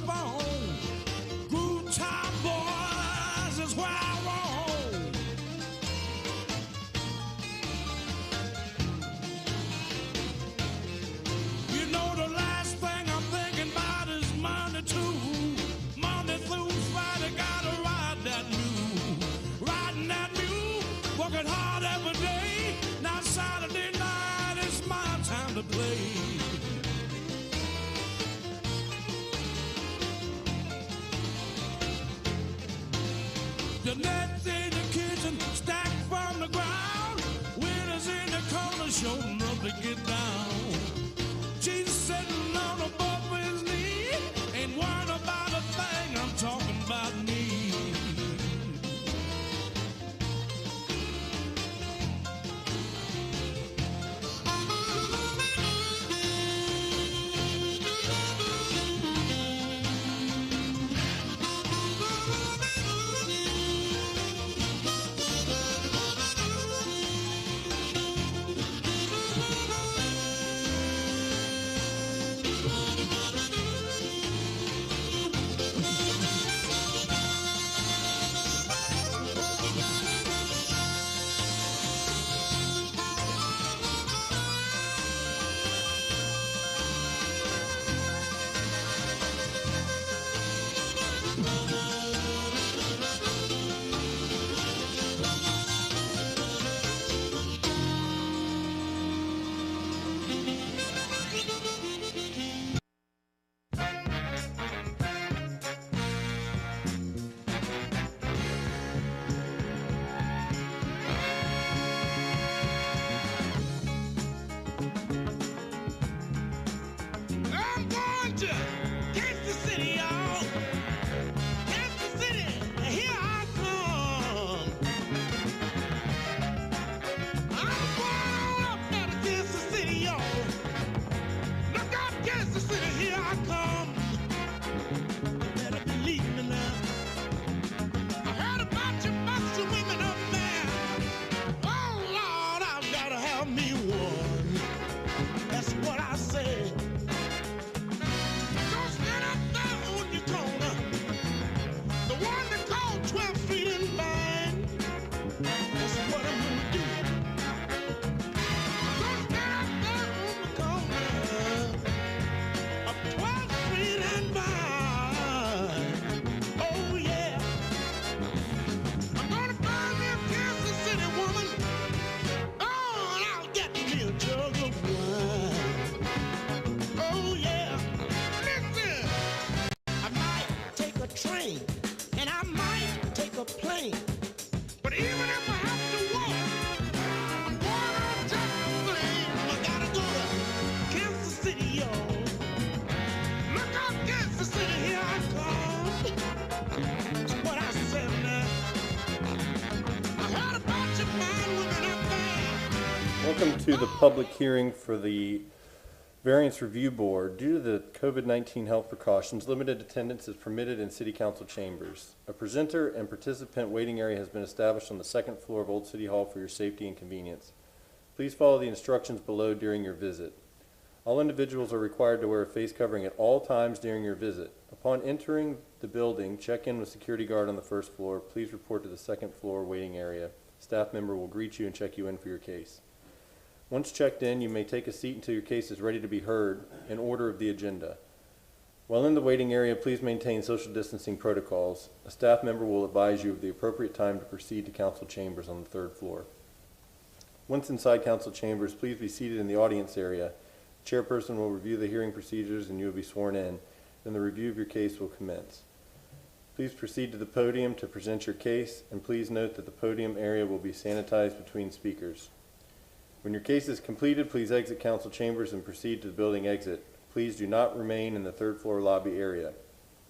phone. Good time boys is where I roam. You know the last thing I'm thinking about is Monday too. Monday through Friday, gotta ride that mule. Riding that mule, working hard every day. Now Saturday night is my time to play. The nets in the kitchen, stacked from the ground. Winners in the corner, showing up to get down. Jesus sitting on above his knee, ain't worrying about a thing, I'm talking about me. I'm going to Kansas City, y'all. Kansas City, here I come. I'm going up there to Kansas City, y'all. Look out, Kansas City, here I come. You better believe me now. I heard about you women up there. Oh, Lord, I've got to have me one. That's what I say. Don't stand up there on your corner. The one they call 12th Street and Vine. That's what I'm gonna do. Don't stand up there on the corner of 12th Street and Vine. Oh yeah. I'm gonna find me a Kansas City woman. Oh, and I'll get me a jug of wine. Oh yeah. Listen, I might take a train and I might take a plane. But even if I have to walk, I'm gonna take the plane. I gotta go to Kansas City, y'all. Look out, Kansas City, here I come. That's what I said now. I heard about you fine women up there. Welcome to the public hearing for the Variance Review Board. Due to the COVID-19 health precautions, limited attendance is permitted in City Council chambers. A presenter and participant waiting area has been established on the second floor of Old City Hall for your safety and convenience. Please follow the instructions below during your visit. All individuals are required to wear a face covering at all times during your visit. Upon entering the building, check in with security guard on the first floor. Please report to the second floor waiting area. Staff member will greet you and check you in for your case. Once checked in, you may take a seat until your case is ready to be heard in order of the agenda. While in the waiting area, please maintain social distancing protocols. A staff member will advise you of the appropriate time to proceed to council chambers on the third floor. Once inside council chambers, please be seated in the audience area. The chairperson will review the hearing procedures and you will be sworn in. Then the review of your case will commence. Please proceed to the podium to present your case, and please note that the podium area will be sanitized between speakers. When your case is completed, please exit council chambers and proceed to the building exit. Please do not remain in the third floor lobby area.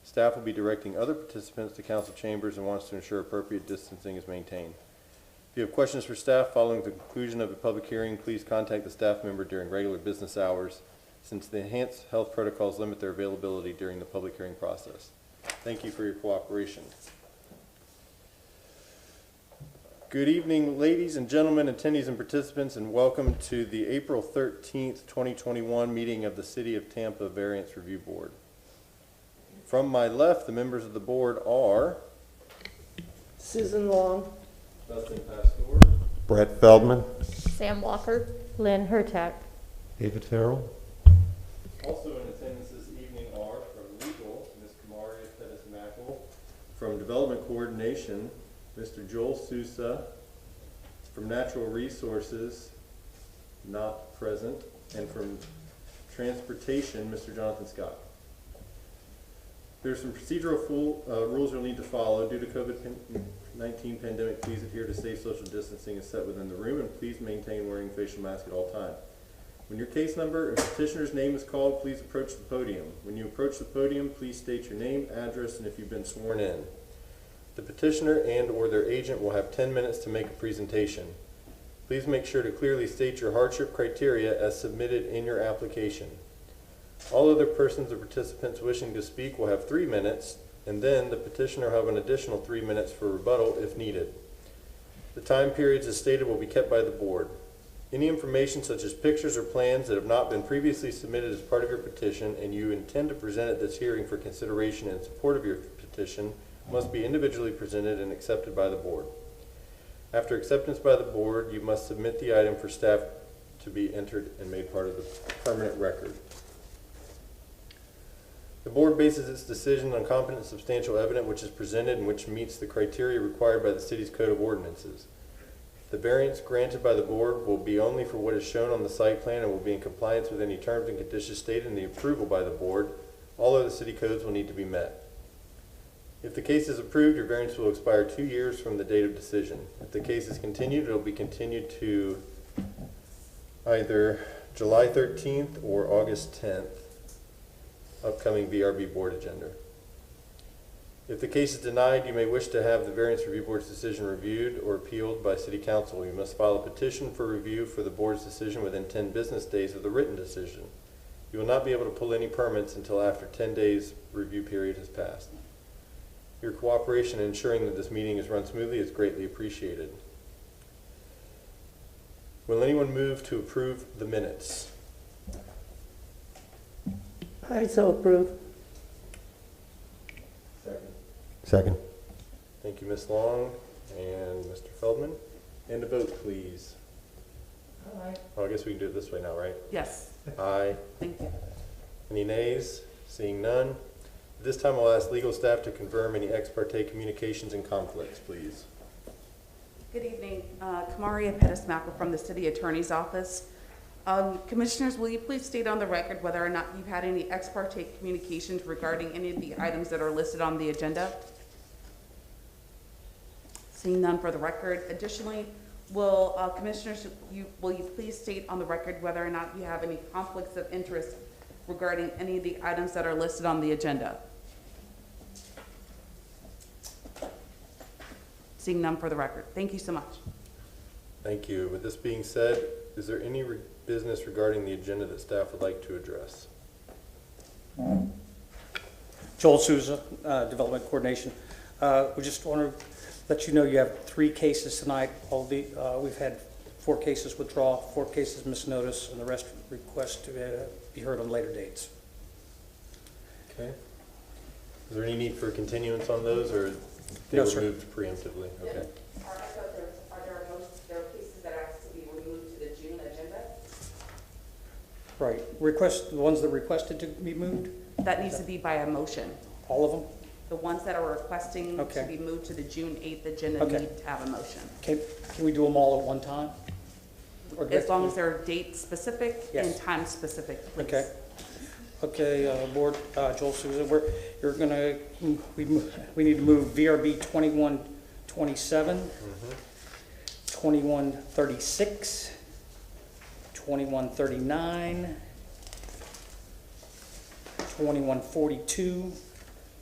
Staff will be directing other participants to council chambers and wants to ensure appropriate distancing is maintained. If you have questions for staff following the conclusion of the public hearing, please contact the staff member during regular business hours, since the enhanced health protocols limit their availability during the public hearing process. Thank you for your cooperation. Good evening, ladies and gentlemen, attendees and participants, and welcome to the April 13th, 2021 meeting of the City of Tampa Variance Review Board. From my left, the members of the board are Susan Long. Dustin Pastor, Brett Feldman. Sam Walker. Lynn Hurtak. David Farrell. also in attendance this evening are from legal, Ms. Kamaria Pettis-Mackel, from development coordination, Mr. Joel Sousa, from natural resources, not present, and from transportation, Mr. Jonathan Scott. There's some procedural rules you'll need to follow. Due to COVID-19 pandemic, please adhere to safe social distancing as set within the room, and please maintain wearing facial mask at all times. When your case number and petitioner's name is called, please approach the podium. When you approach the podium, please state your name, address, and if you've been sworn in. The petitioner and/or their agent will have 10 minutes to make a presentation. Please make sure to clearly state your hardship criteria as submitted in your application. All other persons or participants wishing to speak will have 3 minutes, and then the petitioner will have an additional 3 minutes for rebuttal if needed. The time periods as stated will be kept by the board. Any information such as pictures or plans that have not been previously submitted as part of your petition and you intend to present at this hearing for consideration in support of your petition must be individually presented and accepted by the board. After acceptance by the board, you must submit the item for staff to be entered and made part of the permanent record. The board bases its decision on competent substantial evidence which is presented and which meets the criteria required by the city's code of ordinances. The variance granted by the board will be only for what is shown on the site plan and will be in compliance with any terms and conditions stated in the approval by the board. All other city codes will need to be met. If the case is approved, your variance will expire 2 years from the date of decision. If the case is continued, it will be continued to either July 13th or August 10th, upcoming VRB board agenda. If the case is denied, you may wish to have the Variance Review Board's decision reviewed or appealed by City Council. You must file a petition for review for the board's decision within 10 business days of the written decision. You will not be able to pull any permits until after 10 days review period has passed. Your cooperation in ensuring that this meeting is run smoothly is greatly appreciated. Will anyone move to approve the minutes? I so approve. Second. Second. Thank you, Ms. Long and Mr. Feldman. And a vote, please. Aye. Oh, I guess we can do it this way now, right? Yes, Aye. thank you. Any nays? Seeing none. At this time, I'll ask legal staff to confirm any ex parte communications and conflicts, please. Good evening. Kamaria Pettis-Mackel from the City Attorney's Office. Commissioners, will you please state on the record whether or not you've had any ex parte communications regarding any of the items that are listed on the agenda? Seeing none for the record. Additionally, will Commissioners, will you please state on the record whether or not you have any conflicts of interest regarding any of the items that are listed on the agenda? Seeing none for the record. Thank you so much. Thank you. With this being said, is there any business regarding the agenda that staff would like to address? Joel Souza, Development Coordination. We just want to let you know you have 3 cases tonight. We've had 4 cases withdraw, 4 cases misnotice, and the rest request to be heard on later dates. Okay. Is there any need for continuance on those, or they No, were sir. moved preemptively? Okay. There are cases that have to be removed to the June agenda? Right. The ones that requested to be moved, That needs to be by a motion. all of them? The ones that are requesting to Okay. be moved to the June 8th agenda Okay. need to have a motion. Can we do them all at one time? Or do we have As to long do- as they're date specific and Yes. time specific, please. Okay. Okay, Board, Joel Souza, we need to move VRB 2127, 2136, 2139, 2142,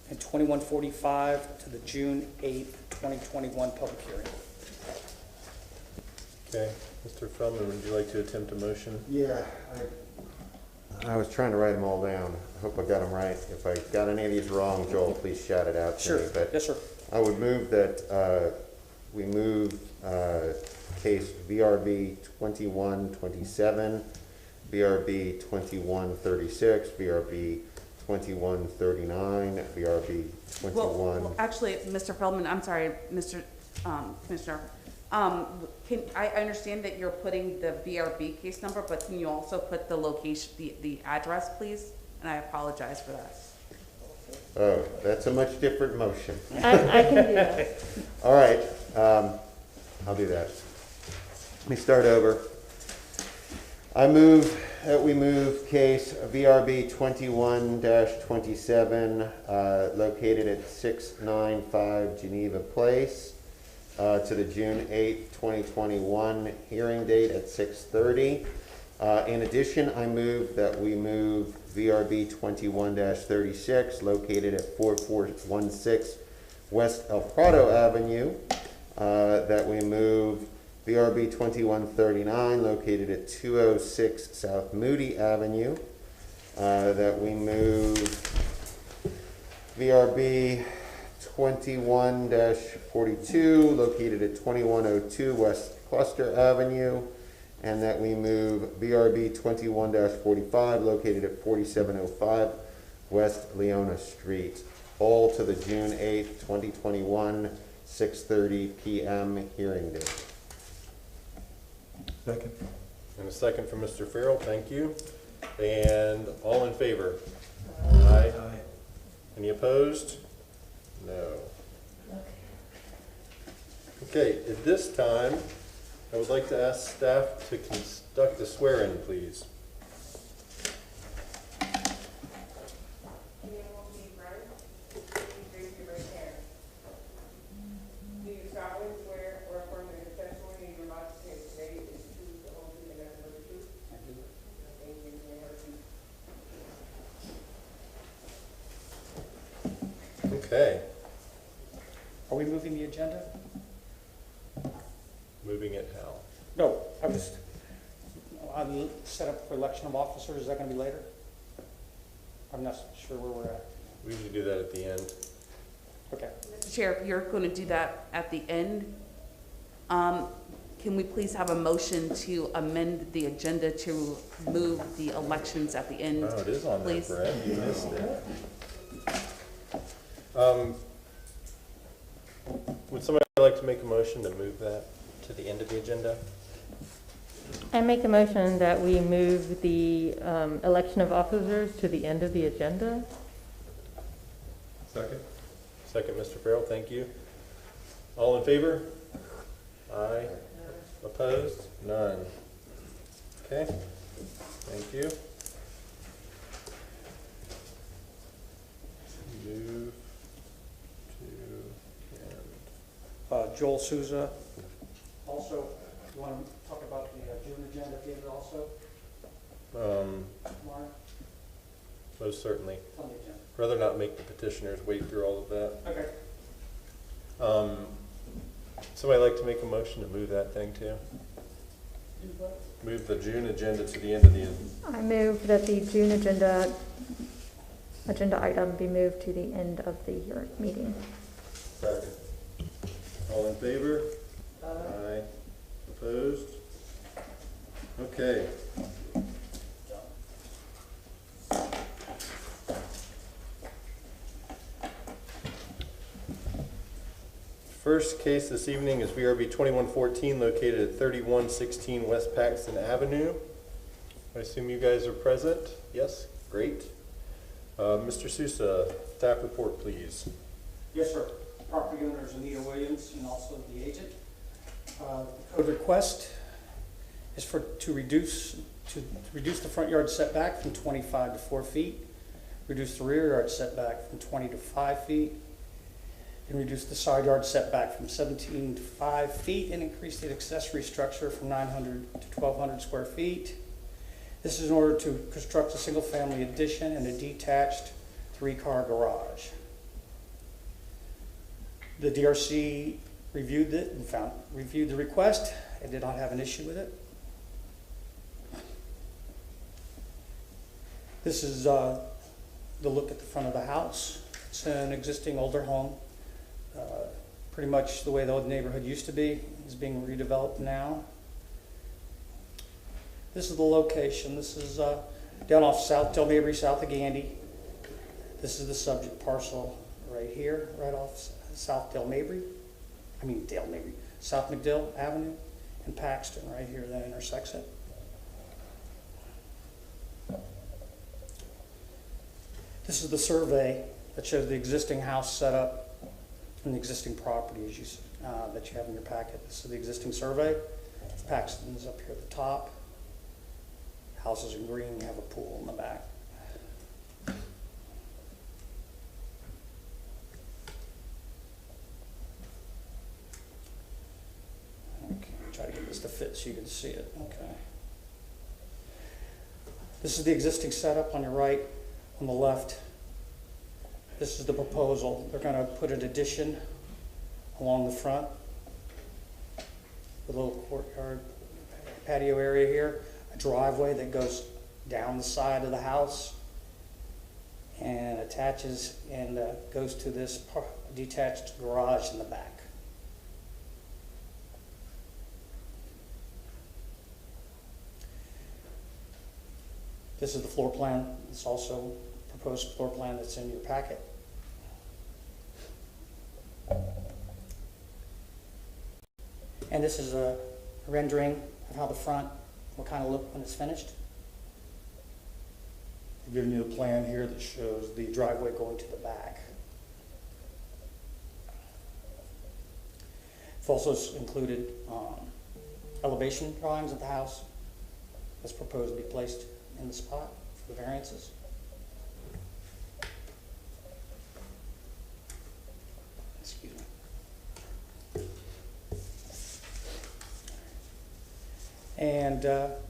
and 2145 to the June 8th, 2021 public hearing. Okay. Mr. Feldman, would you like to attempt a motion? Yeah. I was trying to write them all down. I hope I got them right. If I got any of these wrong, Joel, please shout it out to Sure. me. But Yes, sir. I would move that we move case VRB 2127, VRB 2136, VRB 2139, VRB 21. Well, actually, Mr. Feldman, I'm sorry, Mr. Commissioner. I understand that you're putting the VRB case number, but can you also put the location, the address, please? And I apologize for that. Oh, that's a much different motion. I can do that. All right, I'll do that. Let me start over. I move that we move case VRB 21-27, located at 695 Geneva Place, to the June 8th, 2021 hearing date at 6:30. In addition, I move that we move VRB 21-36, located at 4416 West El Prado Avenue, that we move VRB 2139, located at 206 South Moody Avenue, that we move VRB 21-42, located at 2102 West Cluster Avenue, and that we move VRB 21-45, located at 4705 West Leona Street, all to the June 8th, 2021, 6:30 p.m. hearing date. Second. And a second from Mr. Farrell, thank you. And all in favor? Aye. Any opposed? No. Okay, at this time, I would like to ask staff to conduct the swear-in, please. Do you solemnly swear or affirm that the testimony you're about to say today is the truth, the whole truth, and nothing but the truth? I do. Thank you. You may have a seat. Okay, Are we moving the agenda? moving it how? No, I'll set up for election of officers. Is that going to be later? I'm not sure where we're at. We usually do that at the end. Okay. Mr. Chair, if you're going to do that at the end, can we please have a motion to amend the agenda to move the elections at the end? Oh, it is on there, Please. Brett, you missed it. Would somebody like to make a motion to move that to the end of the agenda? I make a motion that we move the election of officers to the end of the agenda. Second. Second, Mr. Farrell, thank you. All in favor? Aye. Opposed? None. Okay, thank you. Move to end. Joel Souza. Also, you want to talk about the June agenda at the end also? Mark, Most certainly. it's on the agenda. Rather not make the petitioners wade through all of that. Okay. Somebody like to make a motion to move that thing too? Move the June agenda to the end of the, I move that the June agenda item be moved to the end of the meeting. second. All in favor? Aye. Opposed? Okay. First case this evening is VRB 2114, located at 3116 West Paxton Avenue. I assume you guys are present? Yes? Great. Mr. Sousa, staff report, please. Yes, sir. Property owner is Anita Williams and also the agent. The code request is to reduce the front yard setback from 25 to 4 feet, reduce the rear yard setback from 20 to 5 feet, and reduce the side yard setback from 17 to 5 feet, and increase the accessory structure from 900 to 1,200 square feet. This is in order to construct a single-family addition and a detached 3-car garage. The DRC reviewed it and reviewed the request and did not have an issue with it. This is the look at the front of the house. It's an existing older home. Pretty much the way the old neighborhood used to be is being redeveloped now. This is the location. This is down off South Del Mabry, south of Gandy. This is the subject parcel right here, right off South Dale Mabry. South McDill Avenue and Paxton, right here that intersects it. This is the survey that shows the existing house setup and the existing property as you, that you have in your packet. This is the existing survey. Paxton's up here at the top. Houses in green, you have a pool in the back. Okay, try to get this to fit so you can see it. Okay. This is the existing setup on your right. On the left, this is the proposal. They're going to put an addition along the front, a little courtyard patio area here, a driveway that goes down the side of the house and attaches and goes to this detached garage in the back. This is the floor plan. It's also proposed floor plan that's in your packet. And this is a rendering of how the front will kind of look when it's finished. I'm giving you a plan here that shows the driveway going to the back. I've also included elevation drawings of the house that's proposed to be placed in the spot for the variances. Excuse me. And that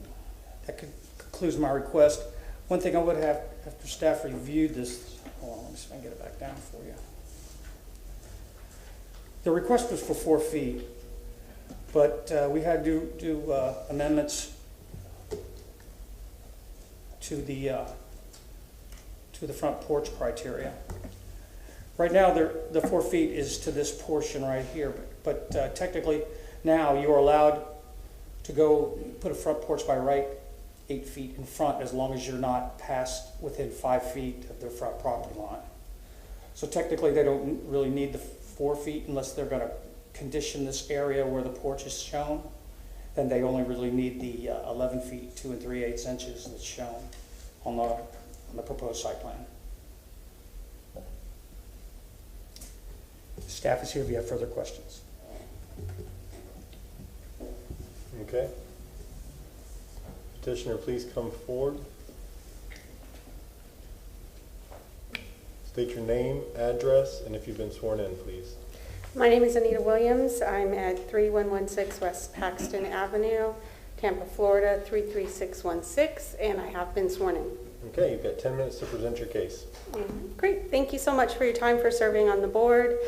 concludes my request. One thing I would have, after staff reviewed this, hold on, let me see if I can get it back down for you. The request was for 4 feet, but we had to do amendments to the front porch criteria. Right now, the 4 feet is to this portion right here, but technically now you are allowed to go put a front porch by right 8 feet in front as long as you're not past within 5 feet of their front property line. So technically they don't really need the 4 feet unless they're going to condition this area where the porch is shown. Then they only really need the 11 feet 2 3/8 inches that's shown on the proposed site plan. Staff is here if you have further questions. Okay. Petitioner, please come forward. State your name, address, and if you've been sworn in, please. My name is Anita Williams. I'm at 3116 West Paxton Avenue, Tampa, Florida 33616, and I have been sworn in. Okay, you've got 10 minutes to present your case. Great. Thank you so much for your time for serving on the board.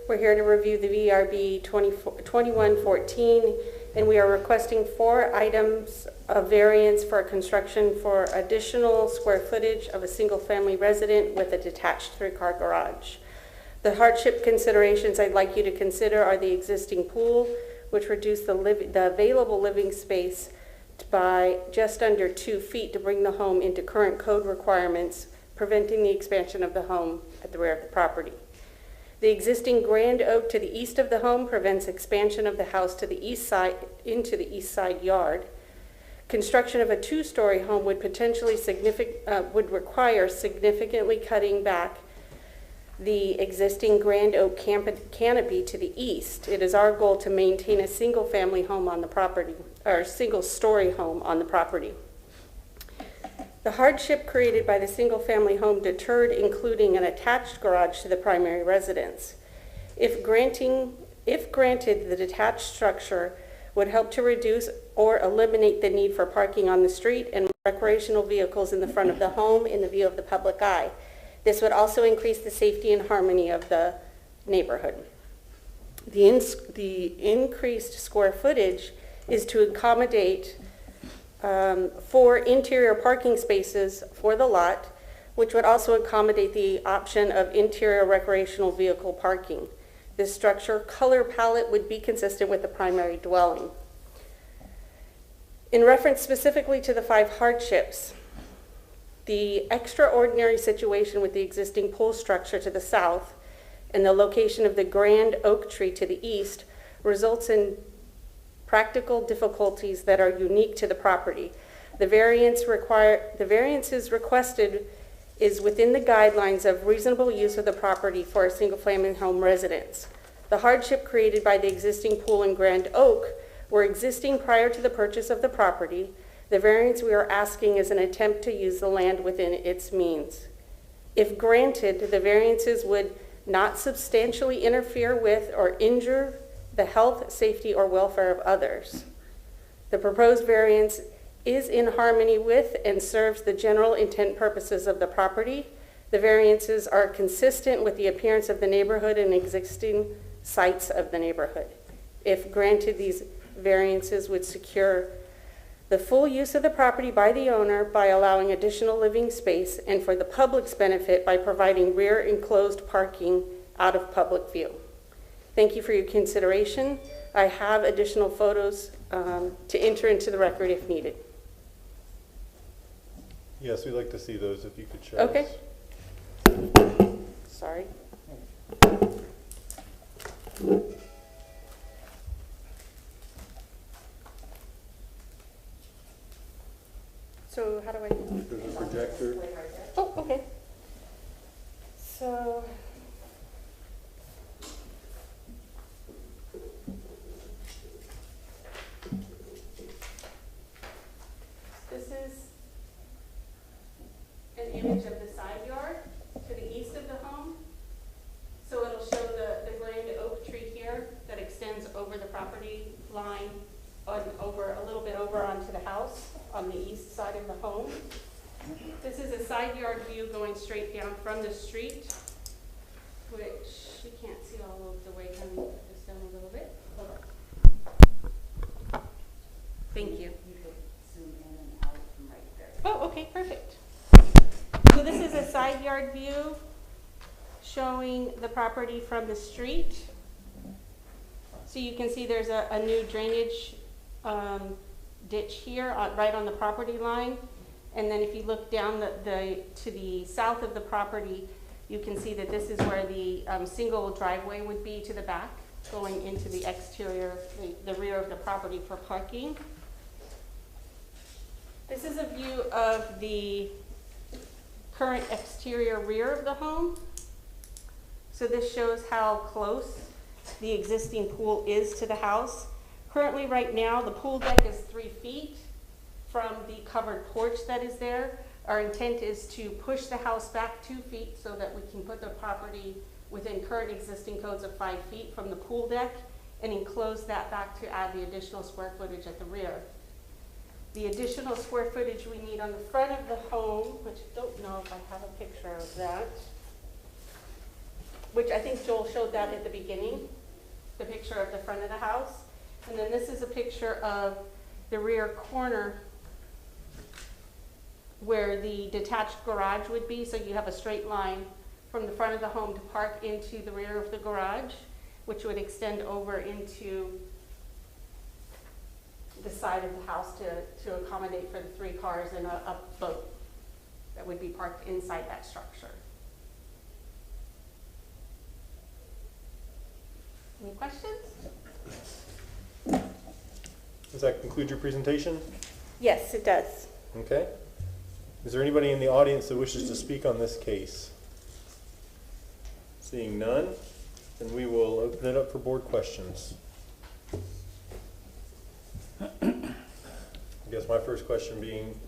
We're here to review the VRB 2114, and we are requesting 4 items of variance for construction for additional square footage of a single-family resident with a detached 3-car garage. The hardship considerations I'd like you to consider are the existing pool, which reduced the available living space by just under 2 feet to bring the home into current code requirements, preventing the expansion of the home at the rear of the property. The existing grand oak to the east of the home prevents expansion of the house to the east side into the east side yard. Construction of a 2-story home would potentially would require significantly cutting back the existing grand oak canopy to the east. It is our goal to maintain a single-family home on the property, or single-story home on the property. The hardship created by the single-family home deterred including an attached garage to the primary residence. If granted, the detached structure would help to reduce or eliminate the need for parking on the street and recreational vehicles in the front of the home in the view of the public eye. This would also increase the safety and harmony of the neighborhood. The increased square footage is to accommodate 4 interior parking spaces for the lot, which would also accommodate the option of interior recreational vehicle parking. This structure color palette would be consistent with the primary dwelling. In reference specifically to the 5 hardships, The extraordinary situation with the existing pool structure to the south and the location of the grand oak tree to the east results in practical difficulties that are unique to the property. The variances requested is within the guidelines of reasonable use of the property for a single-family home residence. The hardship created by the existing pool in Grand Oak were existing prior to the purchase of the property. The variance we are asking is an attempt to use the land within its means. If granted, the variances would not substantially interfere with or injure the health, safety, or welfare of others. The proposed variance is in harmony with and serves the general intent purposes of the property. The variances are consistent with the appearance of the neighborhood and existing sites of the neighborhood. If granted, these variances would secure the full use of the property by the owner by allowing additional living space and for the public's benefit by providing rear enclosed parking out of public view. Thank you for your consideration. I have additional photos to enter into the record if needed. Yes, we'd like to see those if you could show Okay. us. Sorry. So how do I? There's a projector. Oh, okay. So. This is an image of the side yard to the east of the home. So it'll show the grand oak tree here that extends over the property line over a little bit over onto the house on the east side of the home. This is a side yard view going straight down from the street, which you can't see all of the way. Let me put this down a little bit. Hold on. Thank you. You could zoom in and out from right there. Oh, okay, perfect. So this is a side yard view showing the property from the street. So you can see there's a new drainage ditch here right on the property line. And then if you look down to the south of the property, you can see that this is where the single driveway would be to the back, going into the exterior, the rear of the property for parking. This is a view of the current exterior rear of the home. So this shows how close the existing pool is to the house. Currently, right now, the pool deck is 3 feet from the covered porch that is there. Our intent is to push the house back 2 feet so that we can put the property within current existing codes of 5 feet from the pool deck and enclose that back to add the additional square footage at the rear. The additional square footage we need on the front of the home, which I don't know if I have a picture of that, which I think Joel showed that at the beginning, the picture of the front of the house. And then this is a picture of the rear corner where the detached garage would be. So you have a straight line from the front of the home to park into the rear of the garage, which would extend over into the side of the house to accommodate for the 3 cars and a boat that would be parked inside that structure. Any questions? Does that conclude your presentation? Yes, it does. Okay. Is there anybody in the audience that wishes to speak on this case? Seeing none, then we will open it up for board questions. I guess my first question being,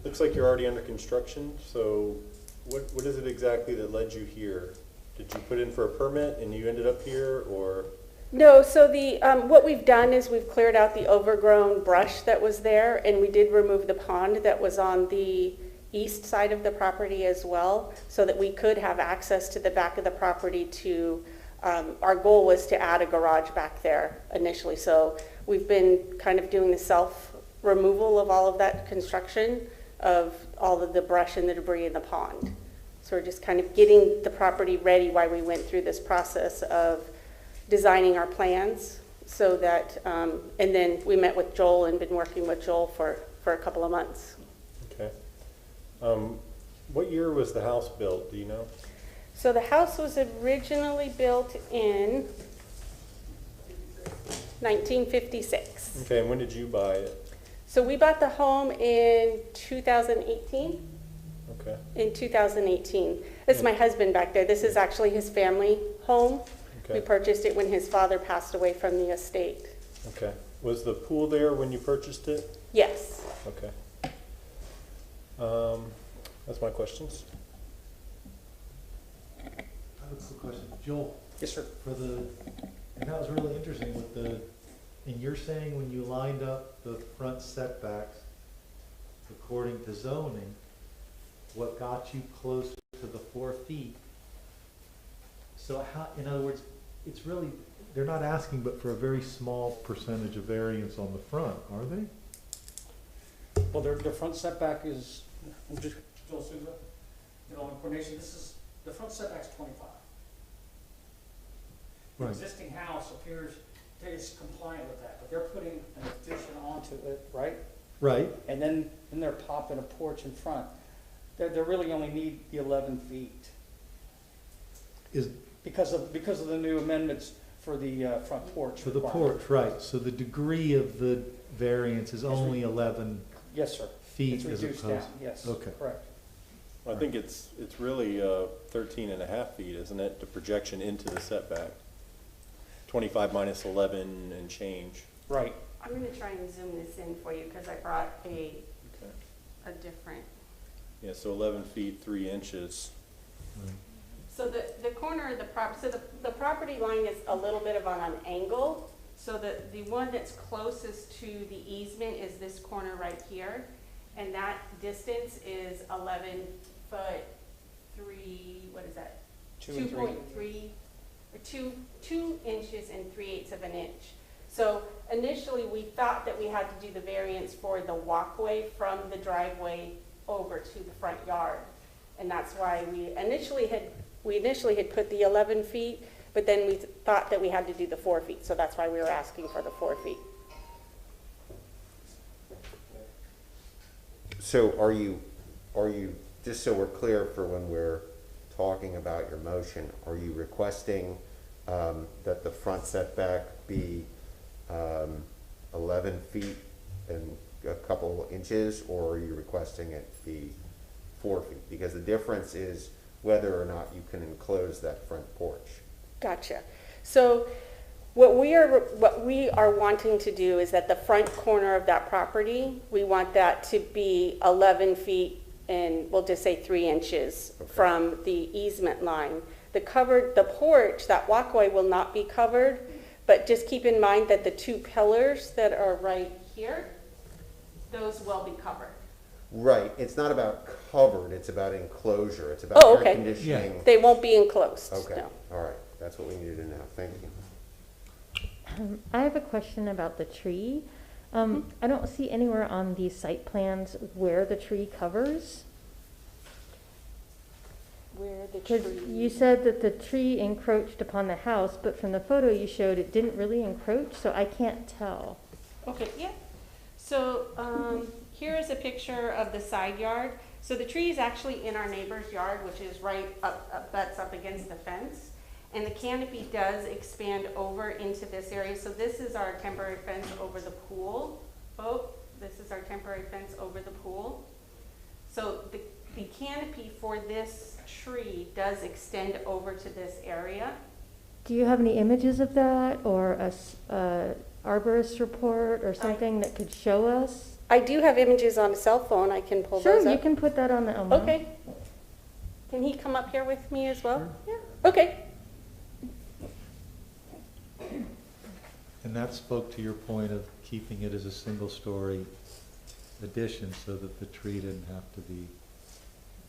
looks like you're already under construction, so what is it exactly that led you here? Did you put in for a permit and you ended up here, or? No, so the what we've done is we've cleared out the overgrown brush that was there, and we did remove the pond that was on the east side of the property as well, so that we could have access to the back of the property to, our goal was to add a garage back there initially. So we've been kind of doing the self-removal of all of that construction, of all of the brush and the debris in the pond. So we're just kind of getting the property ready while we went through this process of designing our plans, so that, and then we met with Joel and been working with Joel for a couple of months. Okay. What year was the house built, do you know? So the house was originally built in 1956. Okay, and when did you buy it? So we bought the home in 2018. Okay, In 2018. This is my husband back there. This is actually his family home. We okay, purchased it when his father passed away from the estate. okay. Was the pool there when you purchased it? Yes. Okay. That's my questions. I have a quick question. Joel, Yes, sir. for the, and that was really interesting with the, and you're saying when you lined up the front setbacks according to zoning, what got you close to the 4 feet? So how, in other words, it's really, they're not asking but for a very small percentage of variance on the front, are they? Well, their front setback is, I'm just, Joel Souza, Development Coordination, this is, the front setback's 25. The Right. existing house appears that it's compliant with that, but they're putting an addition onto it, right? Right. And then they're popping a porch in front. They really only need the 11 feet Is, because of the new amendments for the front porch. for the requirement. porch, right, so the degree of the variance is only 11 Yes, sir. feet It's as reduced opposed. down, yes. Okay. Correct. I think it's really 13 and a half feet, isn't it, the projection into the setback? 25 minus 11 and change. Right. I'm going to try and zoom this in for you because I brought Okay. a different. Yeah, so 11 feet, 3 inches. Right. So the corner of the so the property line is a little bit of on an angle. So the one that's closest to the easement is this corner right here. And that distance is 11 foot 3, what is that? 2 and 3. 2.3, or 2 inches and 3/8 of an inch. So initially, we thought that we had to do the variance for the walkway from the driveway over to the front yard. And that's why we initially had put the 11 feet, but then we thought that we had to do the 4 feet. So that's why we were asking for the 4 feet. So are you, just so we're clear for when we're talking about your motion, are you requesting that the front setback be 11 feet and a couple inches, or are you requesting it be 4 feet? Because the difference is whether or not you can enclose that front porch. Gotcha. So what we are wanting to do is that the front corner of that property, we want that to be 11 feet and we'll just say 3 inches from the easement line. The porch, that walkway will not be covered, but just keep in mind that the 2 pillars that are right here, those will be covered. Right, it's not about covered, it's about enclosure, it's about Oh, air okay. conditioning. They won't be enclosed, Okay, no. all right, that's what we needed to know, thank you. I have a question about the tree. I don't see anywhere on these site plans where the tree covers. Where the Because tree. you said that the tree encroached upon the house, but from the photo you showed, it didn't really encroach, so I can't tell. Okay, yeah. So here is a picture of the side yard. So the tree is actually in our neighbor's yard, which is right that's up against the fence. And the canopy does expand over into this area. So this is our temporary fence over the pool. Oh, this is our temporary fence over the pool. So the canopy for this tree does extend over to this area. Do you have any images of that, or a arborist report, or something that could show us? I do have images on a cell phone. I can pull Sure, those up. you can put that on the. Okay. Can he come up here with me as well? Yeah. Okay. And that spoke to your point of keeping it as a single-story addition so that the tree didn't have to be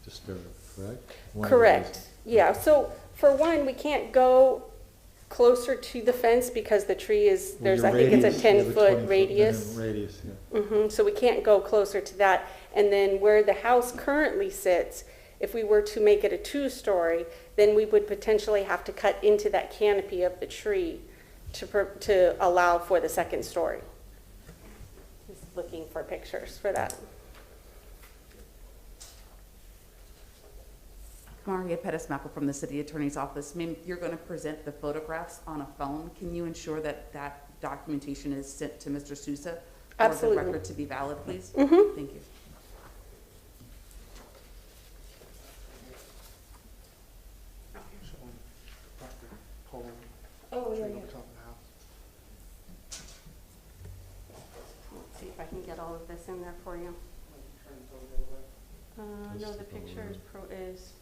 disturbed, correct? One of the Correct. reasons. Yeah. So for one, we can't go closer to the fence because the tree is, Well, there's, your I think it's a radius, you have 10-foot 20-foot radius. minimum Radius, yeah. So we can't go closer to that. And then where the house currently sits, if we were to make it a 2-story, then we would potentially have to cut into that canopy of the tree to allow for the 2nd story. Just looking for pictures for that. Maria Pettis-Mackle from the City Attorney's Office. Ma'am, you're going to present the photographs on a phone. Can you ensure that that documentation is sent to Mr. Sousa? Absolutely. For the record to be valid, please? Mhm. Thank you. Oh, yeah, yeah. Let's see if I can get all of this in there for you. No, the picture is,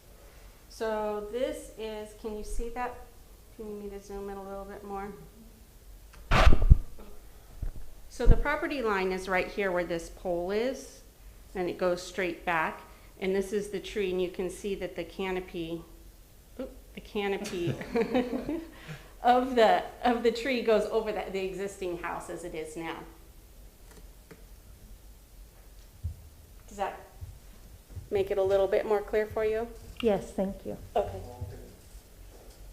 so this is, can you see that? Do you need me to zoom in a little bit more? So the property line is right here where this pole is, and it goes straight back. And this is the tree, and you can see that the canopy of the tree goes over the existing house as it is now. Does that make it a little bit more clear for you? Yes, thank you. Okay.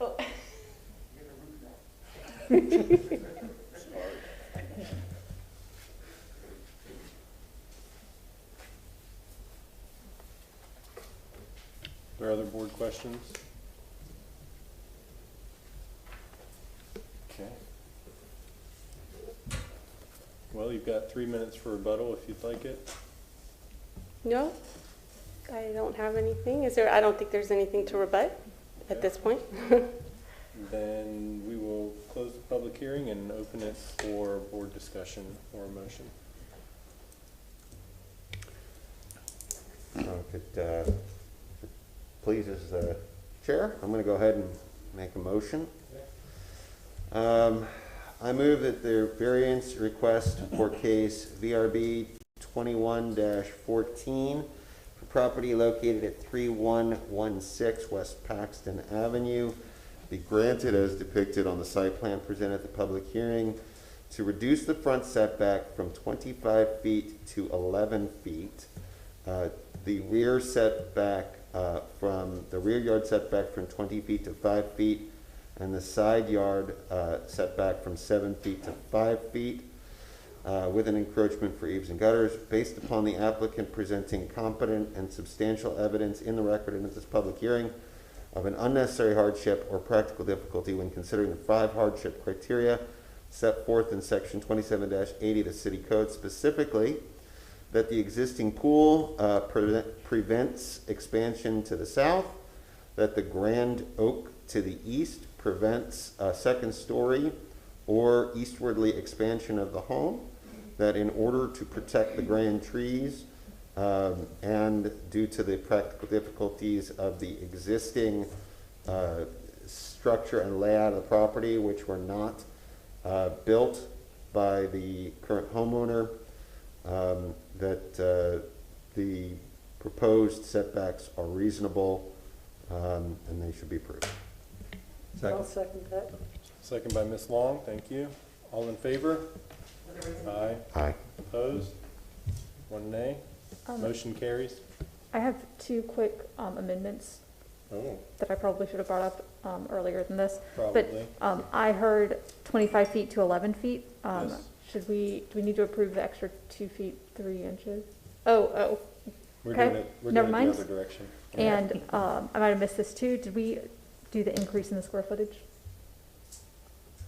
Oh. Are there other board questions? Okay. Well, you've got 3 minutes for rebuttal if you'd like it. No, I don't have anything. I don't think there's anything to rebut at this point. Then we will close the public hearing and open it for board discussion or motion. If it pleases the chair, I'm going to go ahead and make a motion. I move that the variance request for case VRB 21-14 for property located at 3116 West Paxton Avenue be granted as depicted on the site plan presented at the public hearing to reduce the front setback from 25 feet to 11 feet. The rear setback from the rear yard setback from 20 feet to 5 feet, and the side yard setback from 7 feet to 5 feet, with an encroachment for eaves and gutters, based upon the applicant presenting competent and substantial evidence in the record and at this public hearing of an unnecessary hardship or practical difficulty when considering the 5 hardship criteria set forth in section 27-80 of the city code, specifically that the existing pool prevents expansion to the south, that the grand oak to the east prevents a second story or eastwardly expansion of the home, that in order to protect the grand trees and due to the practical difficulties of the existing structure and layout of the property, which were not built by the current homeowner, that the proposed setbacks are reasonable and they should be approved. I'll second that. Second by Ms. Long, thank you. All in favor? Aye. Aye. Opposed? 1 nay. Motion carries. I have 2 quick amendments Oh, that I probably should have brought up earlier than this. probably. But I heard 25 feet to 11 feet. Yes. Do we need to approve the extra 2 feet, 3 inches? Oh, We're okay. doing it, we're Never doing it mind. the other direction. And I might have missed this too. Did we do the increase in the square footage?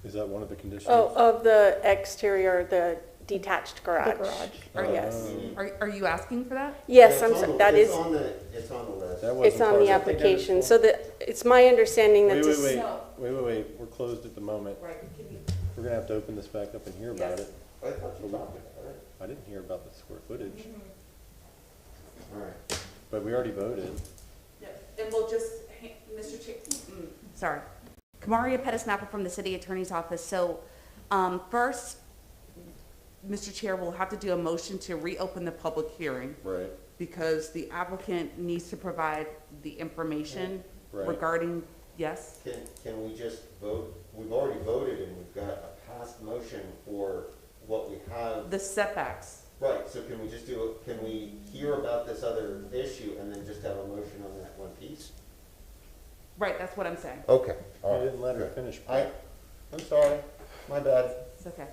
Is that one of the conditions? of the exterior, the detached garage. The garage. Yes. Are you asking for that? Yes, Yeah, I'm it's sorry, on that the- is, It's on the list. That wasn't it's on part the of it. application. So it's my understanding that this. Wait, we're closed at the moment. Right. We're gonna have to open this back up and hear about it. I thought you talked about it. I didn't hear about the square footage, All right. but we already voted. And we'll just, Mr. Chair, sorry. Kamaria Pettis-Mackle from the City Attorney's Office. So first, Mr. Chair, we'll have to do a motion to reopen the public hearing Right. because the applicant needs to provide the information Right. regarding, yes? Can we just vote? We've already voted and we've got a passed motion for what we have. The setbacks. Right, so can we just can we hear about this other issue and then just have a motion on that one piece? Right, that's what I'm saying. Okay. You didn't let her finish. I'm sorry, my bad. It's okay.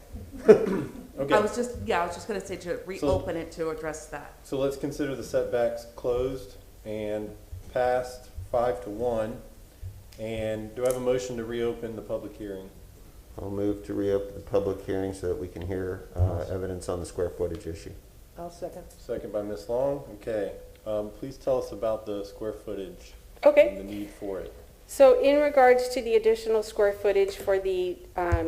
Okay, I was just gonna say to reopen it to address that. so let's consider the setbacks closed and passed 5-1. And do I have a motion to reopen the public hearing? I'll move to reopen the public hearing so that we can hear evidence on the square footage issue. I'll second. Second by Ms. Long. Okay. Please tell us about the square footage Okay. and the need for it. So in regards to the additional square footage for the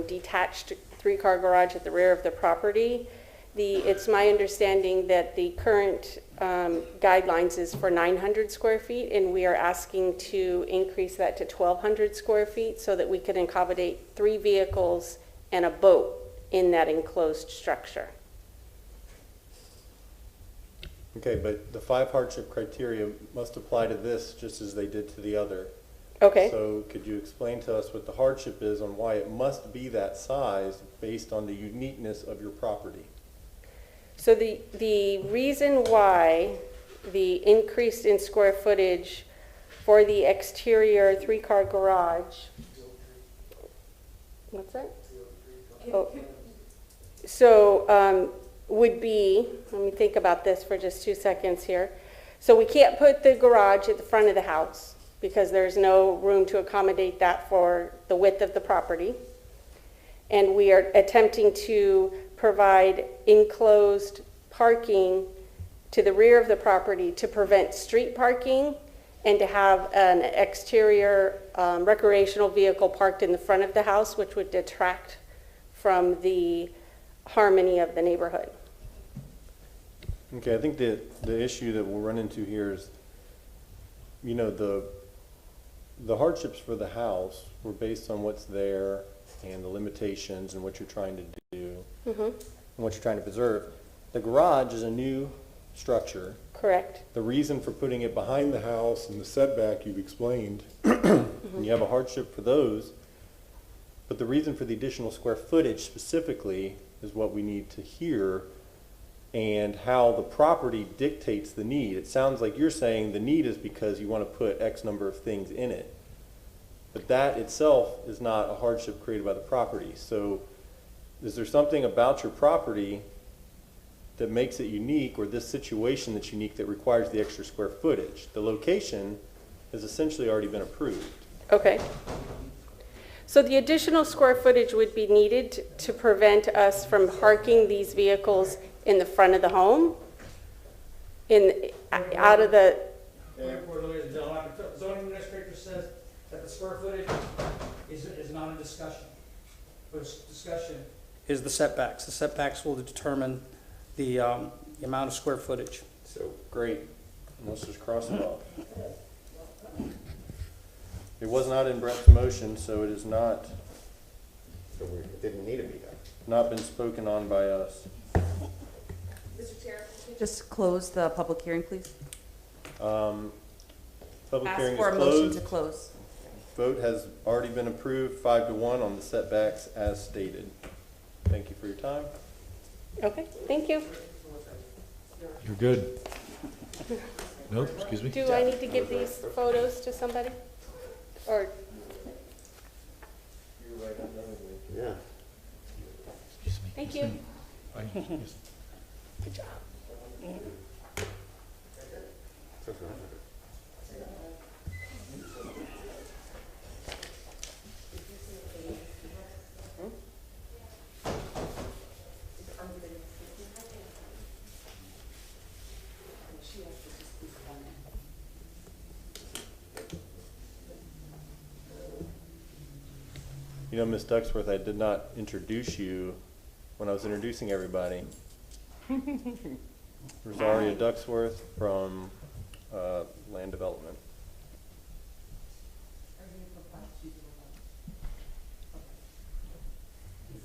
detached three-car garage at the rear of the property, it's my understanding that the current guidelines is for 900 square feet, and we are asking to increase that to 1,200 square feet so that we can accommodate 3 vehicles and a boat in that enclosed structure. Okay, but the 5 hardship criteria must apply to this just as they did to the other. Okay. So could you explain to us what the hardship is on why it must be that size based on the uniqueness of your property? So the reason why the increase in square footage for the exterior 3-car garage, what's that? Oh. So would be, let me think about this for just 2 seconds here. So we can't put the garage at the front of the house because there's no room to accommodate that for the width of the property. And we are attempting to provide enclosed parking to the rear of the property to prevent street parking and to have an exterior recreational vehicle parked in the front of the house, which would detract from the harmony of the neighborhood. Okay, I think that the issue that we'll run into here is, you know, the hardships for the house were based on what's there and the limitations and what you're trying to do and what you're trying to preserve. The garage is a new structure. Correct. The reason for putting it behind the house and the setback you've explained, and you have a hardship for those, but the reason for the additional square footage specifically is what we need to hear and how the property dictates the need. It sounds like you're saying the need is because you want to put X number of things in it. But that itself is not a hardship created by the property. So is there something about your property that makes it unique, or this situation that's unique, that requires the extra square footage? The location has essentially already been approved. Okay. So the additional square footage would be needed to prevent us from parking these vehicles in the front of the home, out of the, Ladies and gentlemen, the zoning administrator says that the square footage is not a discussion. But discussion is the setbacks. The setbacks will determine the amount of square footage. So great. Let's just cross it off. It was not in Brett's motion, so it is not, So it didn't need to be done. not been spoken on by us. Mr. Chair, just close the public hearing, please. Public hearing Ask is for a motion to closed. close. Vote has already been approved 5-1 on the setbacks as stated. Thank you for your time. okay, thank you. You're good. Nope, excuse me. Do I need to give these photos to somebody? Or, Yeah. thank you. Good job. You know, Ms. Ducksworth, I did not introduce you when I was introducing everybody. Rosaria Ducksworth from Land Development.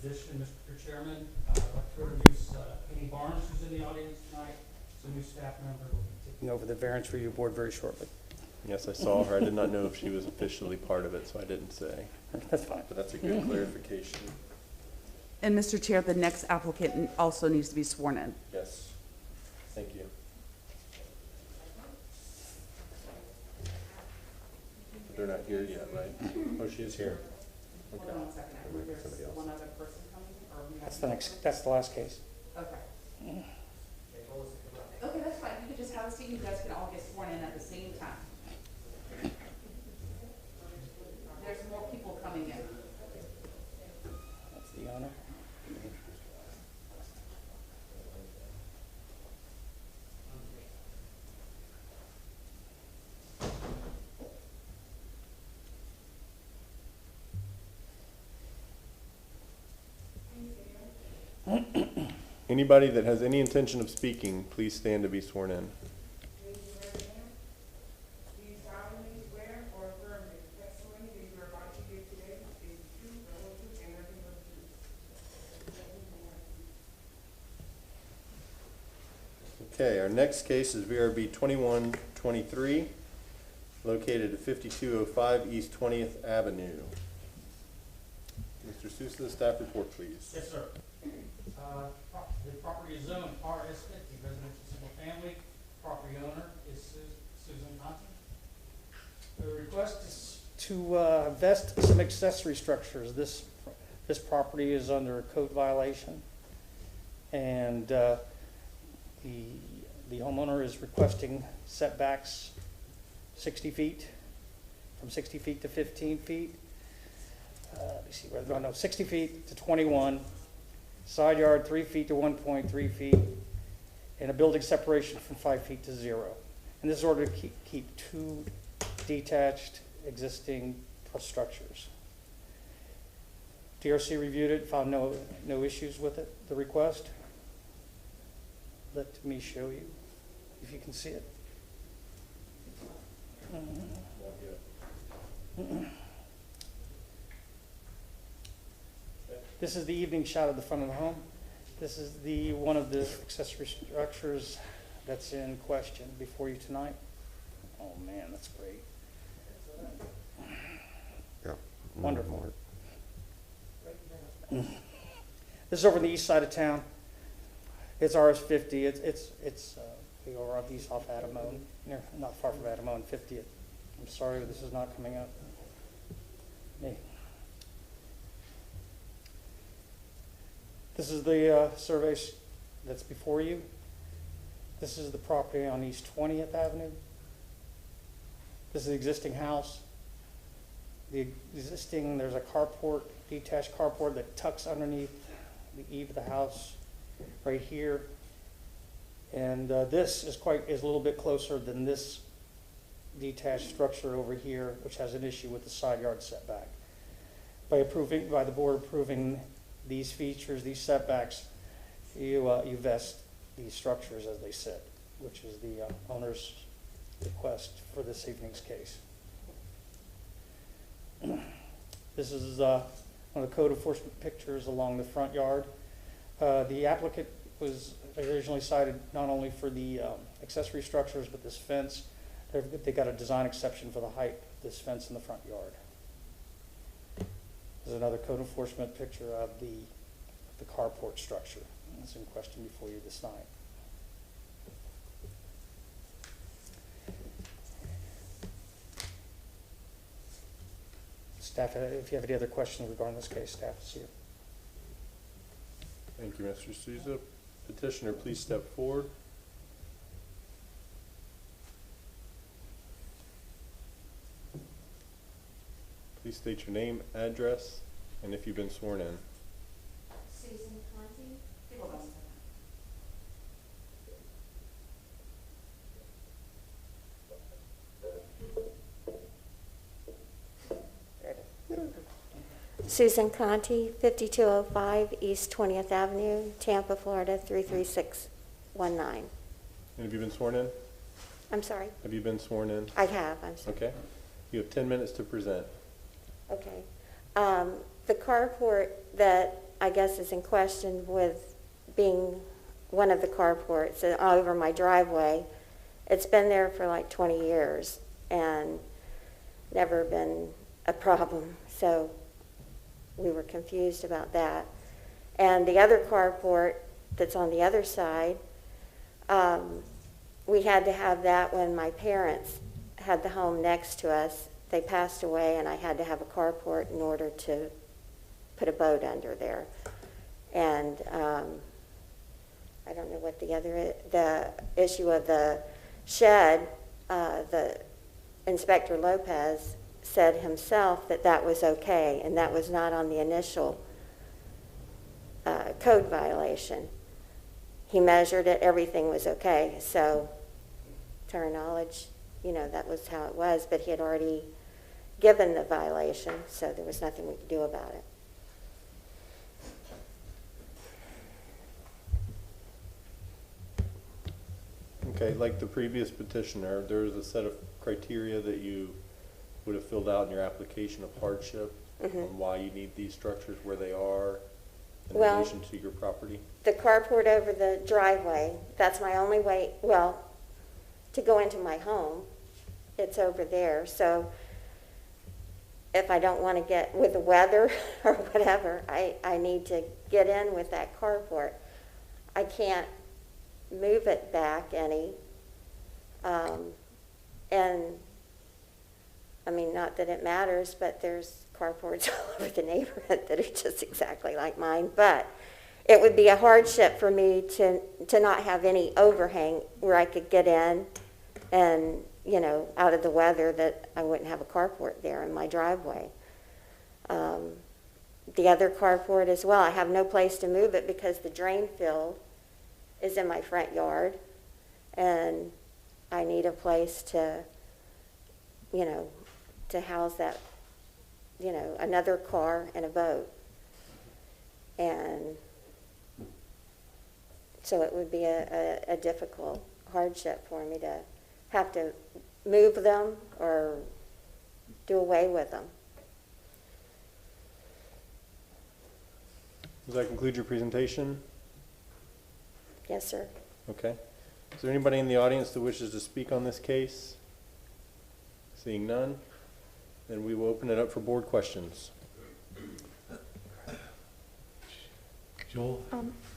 In addition, Mr. Chairman, I'd like to introduce Penny Barnes, who's in the audience tonight. She's a new staff member who will be taking over the Variance Review Board very shortly. Yes, I saw her. I did not know if she was officially part of it, so I didn't say. That's fine. But that's a good clarification. And Mr. Chair, the next applicant also needs to be sworn in. Yes. Thank you. They're not here yet, right? Oh, she is here. Okay. Hold on one second. I believe there's Somebody else. one other person coming, or we have. That's the last case. Okay. Okay, that's fine. You can just have a seat. You guys can all get sworn in at the same time. owner. Anybody that has any intention of speaking, please stand to be sworn in. Raise your right hand. Do you solemnly swear or affirm that the testimony that you are about to give today is the truth, the whole truth, and nothing but the truth? Okay, our next case is VRB 2123, located at 5205 East 20th Avenue. Mr. Sousa, staff report, please. Yes, sir. The property is zoned RS50, residential single family. Property owner is Susan Conti. The request is to vest some accessory structures. This property is under a code violation, and the homeowner is requesting setbacks 60 feet, from 60 feet to 15 feet. Let me see, 60 feet to 21. Side yard 3 feet to 1.3 feet, and a building separation from 5 feet to 0. And this is in order to keep two detached existing structures. DRC reviewed it, found no issues with it, the request. Let me show you, if you can see it. This is the evening shot of the front of the home. This is one of the accessory structures that's in question before you tonight. Oh man, that's great. Yeah. Wonderful. This is over on the east side of town. It's RS50. It's we go around east off Adamone, not far from Adamone, 50th. I'm sorry, this is not coming up. Hey. This is the survey that's before you. This is the property on East 20th Avenue. This is the existing house. There's a carport, detached carport that tucks underneath the eave of the house right here. And this is a little bit closer than this detached structure over here, which has an issue with the side yard setback. By the board approving these features, these setbacks, you vest these structures as they sit, which is the owner's request for this evening's case. This is one of the code enforcement pictures along the front yard. The applicant was originally cited not only for the accessory structures, but this fence. They got a design exception for the height of this fence in the front yard. There's another code enforcement picture of the carport structure that's in question before you this night. Staff, if you have any other questions regarding this case, staff is here. Thank you, Mr. Sousa. Petitioner, please step forward. Please state your name, address, and if you've been sworn in. Susan Conti. Hold on a second. Susan Conti, 5205 East 20th Avenue, Tampa, Florida, 33619. And have you been sworn in? I'm sorry? Have you been sworn in? I have, I'm sorry. Okay. You have 10 minutes to present. Okay. The carport that I guess is in question with being one of the carports over my driveway, it's been there for like 20 years and never been a problem. So we were confused about that. And the other carport that's on the other side, we had to have that when my parents had the home next to us. They passed away, and I had to have a carport in order to put a boat under there. And I don't know what the issue of the shed, the Inspector Lopez said himself that that was okay, and that was not on the initial code violation. He measured it, everything was okay, so to our knowledge, that was how it was, but he had already given the violation, so there was nothing we could do about it. Okay, like the previous petitioner, there was a set of criteria that you would have filled out in your application of hardship on why you need these structures where they are in Well, relation to your property. The carport over the driveway, that's my only way, to go into my home, it's over there. So if I don't want to get with the weather or whatever, I need to get in with that carport. I can't move it back any. And I mean, not that it matters, but there's carports all over the neighborhood that are just exactly like mine. But it would be a hardship for me to not have any overhang where I could get in and, out of the weather, that I wouldn't have a carport there in my driveway. The other carport as well, I have no place to move it because the drain field is in my front yard, and I need a place to, to house that, another car and a boat. And so it would be a difficult hardship for me to have to move them or do away with them. Does that conclude your presentation? Yes, sir. Okay. Is there anybody in the audience that wishes to speak on this case? Seeing none, then we will open it up for board questions. Joel,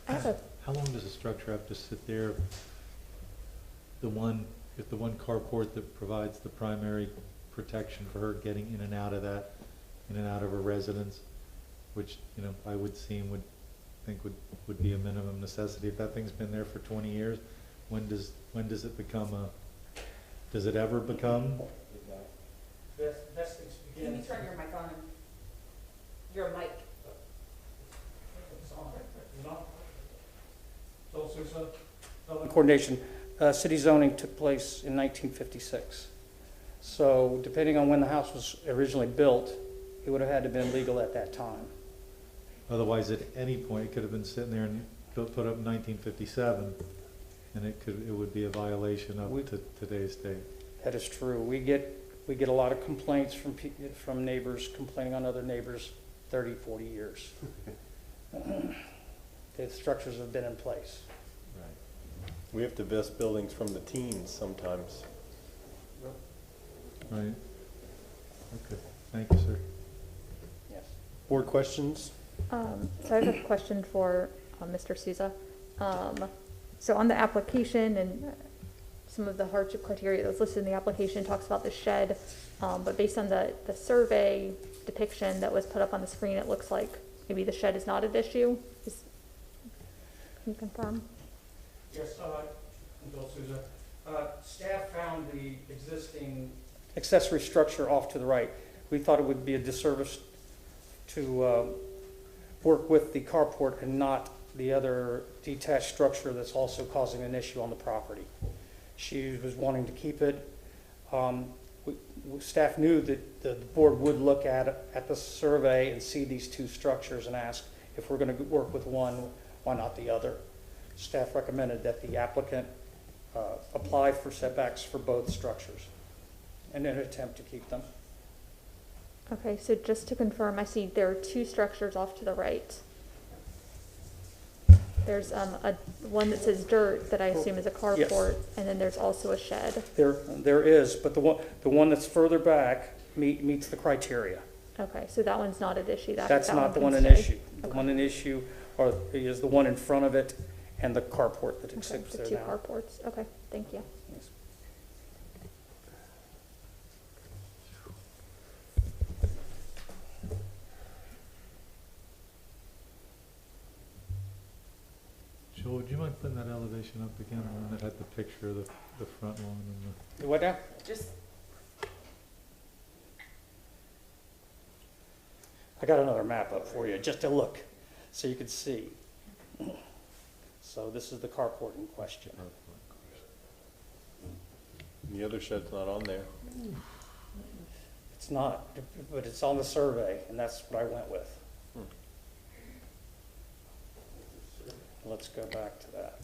I have a how long does the structure have to sit there? If the one carport that provides the primary protection for her getting in and out of her residence, which, I would think would be a minimum necessity. If that thing's been there for 20 years, when does it become does it ever become? Can you turn your mic on? Your mic. Joel Sousa, Development Coordination. City zoning took place in 1956. So depending on when the house was originally built, it would have had to have been legal at that time. Otherwise, at any point, it could have been sitting there and put up in 1957, and it would be a violation up to today's date. That is true. We get a lot of complaints from neighbors complaining on other neighbors 30, 40 years. The structures have been in place. Right. We have to vest buildings from the teens sometimes. Right. Okay. Thank you, sir. Yes. Board questions? So I have a question for Mr. Souza. So on the application and some of the hardship criteria that's listed in the application talks about the shed, but based on the survey depiction that was put up on the screen, it looks like maybe the shed is not an issue. Can you confirm? Yes, I'm Bill Souza. Staff found the existing accessory structure off to the right. We thought it would be a disservice to work with the carport and not the other detached structure that's also causing an issue on the property. She was wanting to keep it. Staff knew that the board would look at the survey and see these two structures and ask if we're going to work with one, why not the other? Staff recommended that the applicant apply for setbacks for both structures in an attempt to keep them. Okay, so just to confirm, I see there are two structures off to the right. There's one that says dirt that I assume is a carport, and then there's also a shed. There is, but the one that's further back meets the criteria. Okay, so that one's not an issue. That's not the one can in stay. issue. The one in issue is the one in front of it and the carport that Okay, exists the there two now. carports. Okay, thank you. Yes. Joel, would you mind putting that elevation up again, the one that had the picture of the front lawn and What now? Just, I got another map up for you, just to look, so you can see. So this is the carport in question. The other shed's not on there. It's not, but it's on the survey, and that's what I went with. Let's go back to that.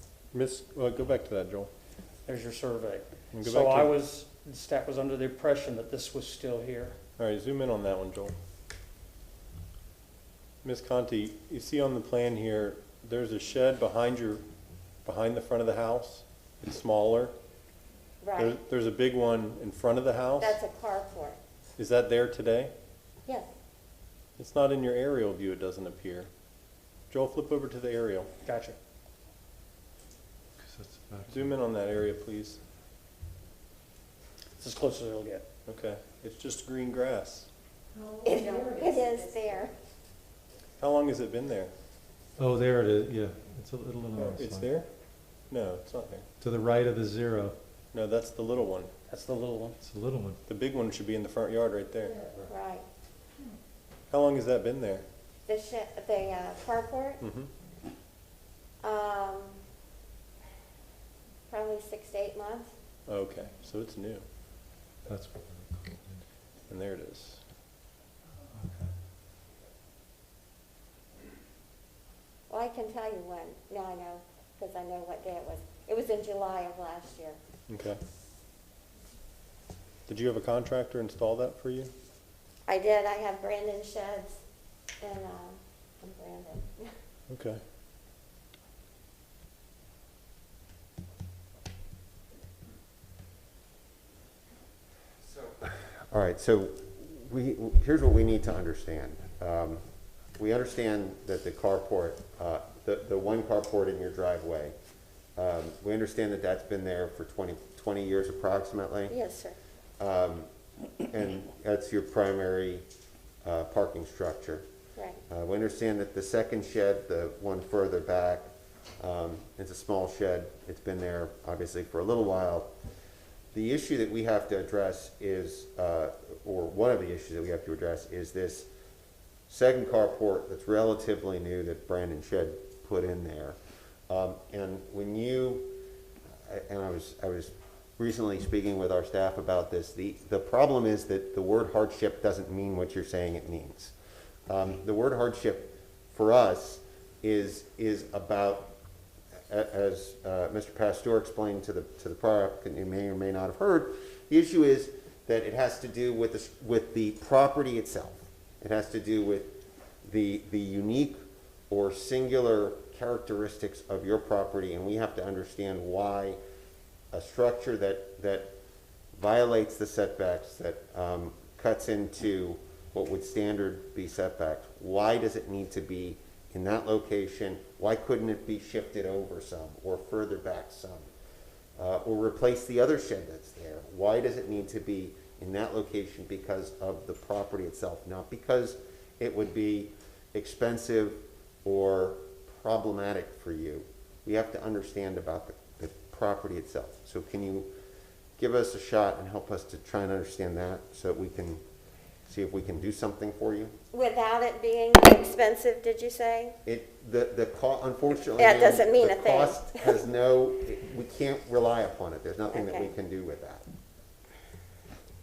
Go back to that, Joel. There's your survey. And go So back to- the staff was under the impression that this was still here. All right, zoom in on that one, Joel. Ms. Conti, you see on the plan here, there's a shed behind the front of the house. It's smaller. Right, There's a big one in front of the house. that's a carport. Is that there today? Yes, It's not in your aerial view, it doesn't appear. Joel, flip over to the aerial. Gotcha. 'Cause that's back Zoom in on that area, please. It's as close as it'll get. Okay, it's just green grass. it is there. How long has it been there? Oh, there it is, yeah, it's a little on the It's side. there? No, it's not there. To the right of the 0, No, that's the little one. That's the little one. it's a little one. The big one should be in the front yard right there. Right. How long has that been there? The carport, Mm-hmm. probably 6 to 8 months. Okay, so it's new, That's what they're called. and there it is. Well, I can tell you when, now I know, because I know what day it was. It was in July of last year. Okay. Did you have a contractor install that for you? I did, I have Brandon Sheds, and, I'm Brandon. Okay. All right, so here's what we need to understand. We understand that the carport, the one carport in your driveway, we understand that that's been there for 20 years approximately. Yes, sir. And that's your primary parking structure. Right. We understand that the second shed, the one further back, it's a small shed. It's been there obviously for a little while. The issue that we have to address is, or one of the issues that we have to address is this second carport that's relatively new that Brandon Shed put in there. And when you, and I was recently speaking with our staff about this, the problem is that the word hardship doesn't mean what you're saying it means. The word hardship for us is about, as Mr. Pasteur explained to the prior applicant, you may or may not have heard, the issue is that it has to do with the property itself. It has to do with the unique or singular characteristics of your property, and we have to understand why a structure that violates the setbacks, that cuts into what would standard be setbacks, why does it need to be in that location? Why couldn't it be shifted over some or further back some? Or replace the other shed that's there? Why does it need to be in that location? Because of the property itself, not because it would be expensive or problematic for you. We have to understand about the property itself. So can you give us a shot and help us to try and understand that so that we can see if we can do something for you? Without it being expensive, did you say? Unfortunately, That doesn't mean a the thing. cost has we can't rely upon it. There's nothing that we Okay. can do with that.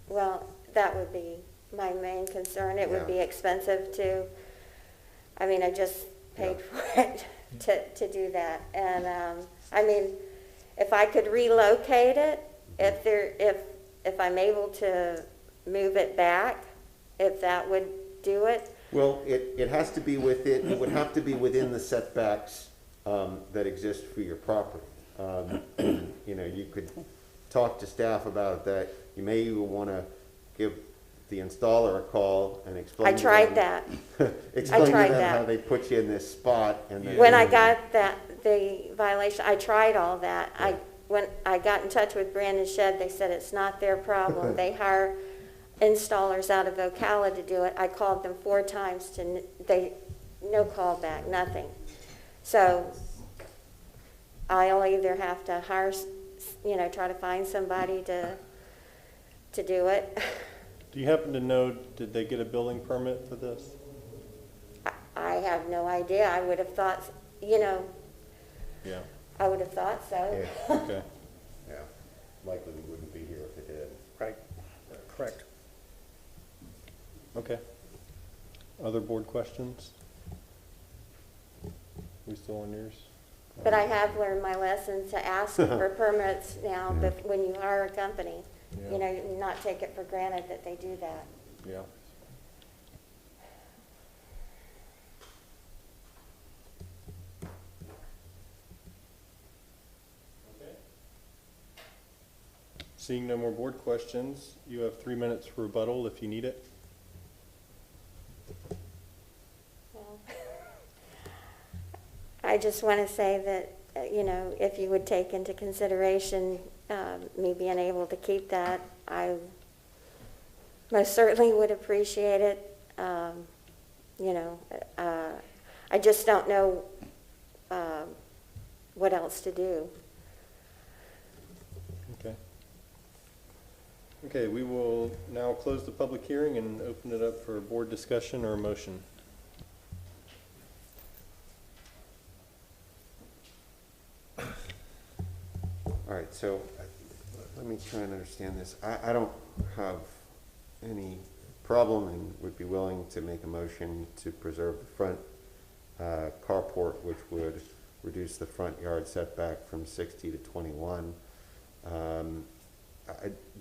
Well, that would be my main concern. It would Yeah. be expensive to, I mean, I just paid Yeah. for it to do that. And, I mean, if I could relocate it, if I'm able to move it back, if that would do it. Well, it has to be within, it would have to be within the setbacks that exist for your property. You know, you could talk to staff about that. You may even want to give the installer a call and explain I to tried them- that. explain to tried them that. how they put you in this spot. And then- When I got the violation, I tried all that. When I got in touch with Brandon Shed, they said it's not their problem. They hire installers out of Ocala to do it. I called them 4 times no call back, nothing. So I'll either have to hire, try to find somebody to do it. Do you happen to know, did they get a building permit for this? I have no idea. I would have thought, Yeah, I would have thought so. Yeah, okay. yeah. Likely we wouldn't be here if it did. Right, correct. Okay. Other board questions? We still on yours? But I have learned my lesson to ask for permits now, Yeah. but when you hire a company, Yeah. you know, not take it for granted that they do that. Yeah. Okay. Seeing no more board questions, you have 3 minutes for rebuttal if you need it. Well, I just want to say that, you know, if you would take into consideration me being able to keep that, I most certainly would appreciate it. You know, I just don't know what else to do. Okay. Okay, we will now close the public hearing and open it up for board discussion or a motion. All right, so let me try and understand this. I don't have any problem and would be willing to make a motion to preserve the front carport, which would reduce the front yard setback from 60 to 21.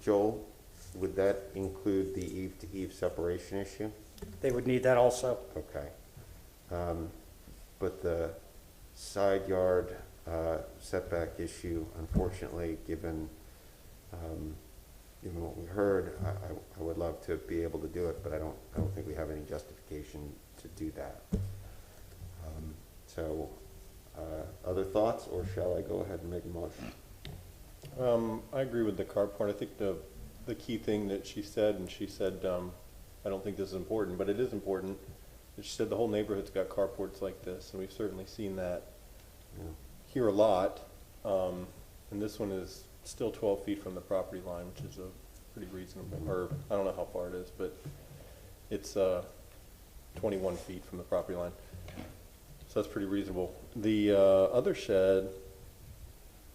Joel, would that include the eve-to-eve separation issue? They would need that also. Okay. But the side yard setback issue, unfortunately, given what we heard, I would love to be able to do it, but I don't think we have any justification to do that. So, other thoughts, or shall I go ahead and make a motion? I agree with the carport. I think the key thing that she said, and she said, I don't think this is important, but it is important, that she said the whole neighborhood's got carports like this, and we've certainly seen that Yeah. here a lot. And this one is still 12 feet from the property line, which is a pretty reasonable, or I don't know how far it is, but it's 21 feet from the property line. So that's pretty reasonable. The other shed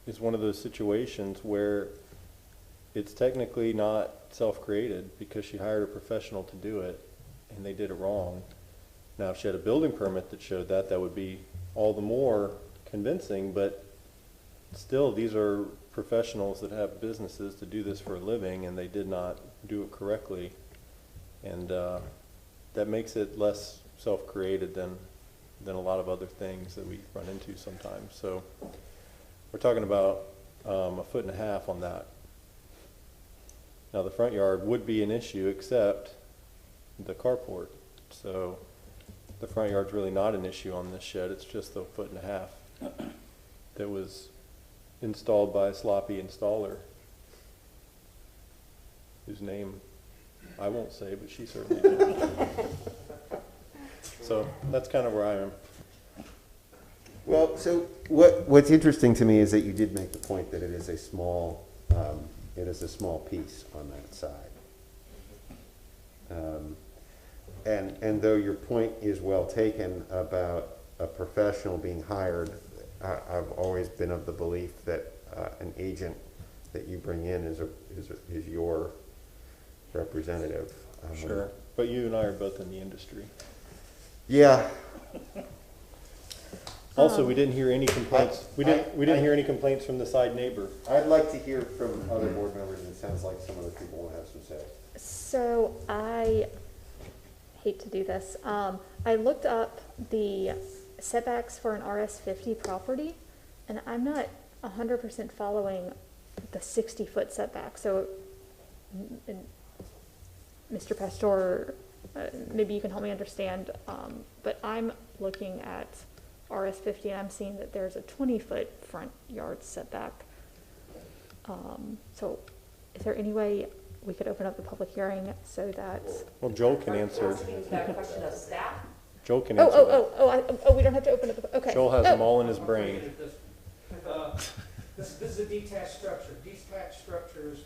is one of those situations where it's technically not self-created because she hired a professional to do it and they did it wrong. Now, if she had a building permit that showed that, that would be all the more convincing, but still, these are professionals that have businesses to do this for a living and they did not do it correctly. And that makes it less self-created than a lot of other things that we run into sometimes. So we're talking about 1.5 feet on that. Now the front yard would be an issue except the carport. So the front yard's really not an issue on this shed. It's just the 1.5 feet that was installed by a sloppy installer whose name I won't say, but she certainly did. So that's kind of where I am. Well, so what's interesting to me is that you did make the point that it is a small piece on that side. And though your point is well taken about a professional being hired, I've always been of the belief that an agent that you bring in is your representative. Sure. But you and I are both in the industry. Yeah. Also, we didn't hear any complaints. We didn't hear any complaints from the side neighbor. I'd like to hear from other board members, and it sounds like some other people will have some say. So I hate to do this. I looked up the setbacks for an RS50 property, and I'm not 100% following the 60-foot setback. So, Mr. Pastor, maybe you can help me understand, but I'm looking at RS50 and I'm seeing that there's a 20-foot front yard setback. So is there any way we could open up the public hearing so that... Well, Joel can answer. Is that a question of staff? Joel can answer that. We don't have to open up the... Okay. Joel has them all in his brain. This is a detached structure. Detached structures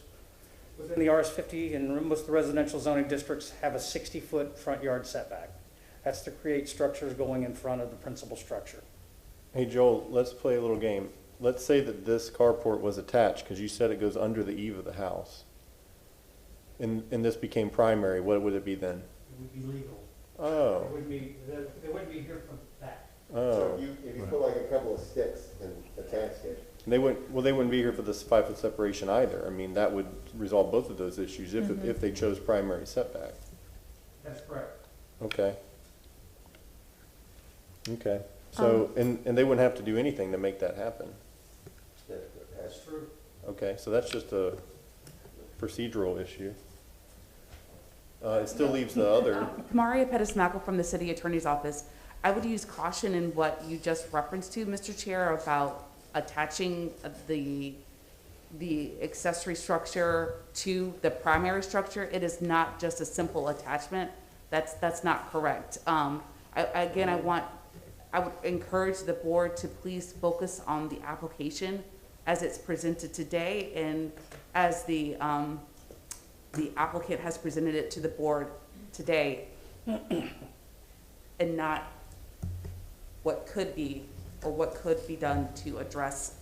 within the RS50 and most of the residential zoning districts have a 60-foot front yard setback. That's to create structures going in front of the principal structure. Hey Joel, let's play a little game. Let's say that this carport was attached, because you said it goes under the eave of the house. And this became primary, what would it be then? It would be legal. Oh, They wouldn't be here from that. oh. if you put like a couple of sticks and attached it. And they wouldn't be here for this 5-foot separation either. I mean, that would resolve both of those issues if they chose primary setback. That's correct. Okay. Okay. So, and they wouldn't have to do anything to make that happen. That's true. Okay, so that's just a procedural issue. It still leaves the other, Kamaria Pettis-Mackle from the City Attorney's Office. I would use caution in what you just referenced to, Mr. Chair, about attaching the accessory structure to the primary structure. It is not just a simple attachment. That's not correct. I would encourage the board to please focus on the application as it's presented today and as the applicant has presented it to the board today, and not what could be or what could be done to address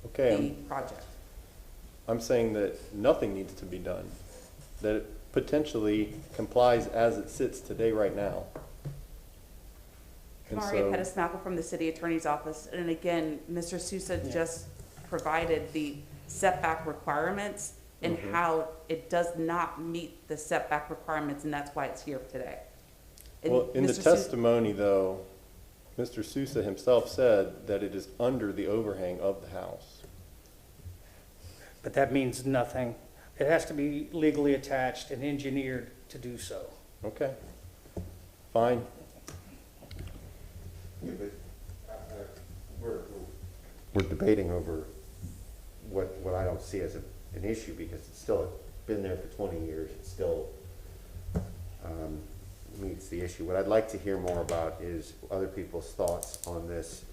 okay, the project. I'm saying that nothing needs to be done, that it potentially complies as it sits today right now. And Kamaria so, Pettis-Mackle from the City Attorney's Office, and again, Mr. Sousa just provided the setback requirements and how it does not meet the setback requirements, and that's why it's here today. And well, in the Mr. Sousa- testimony though, Mr. Sousa himself said that it is under the overhang of the house. But that means nothing. It has to be legally attached and engineered to do so. Okay, fine. Yeah, but we're debating over what I don't see as an issue, because it's still been there for 20 years. It still meets the issue. What I'd like to hear more about is other people's thoughts on this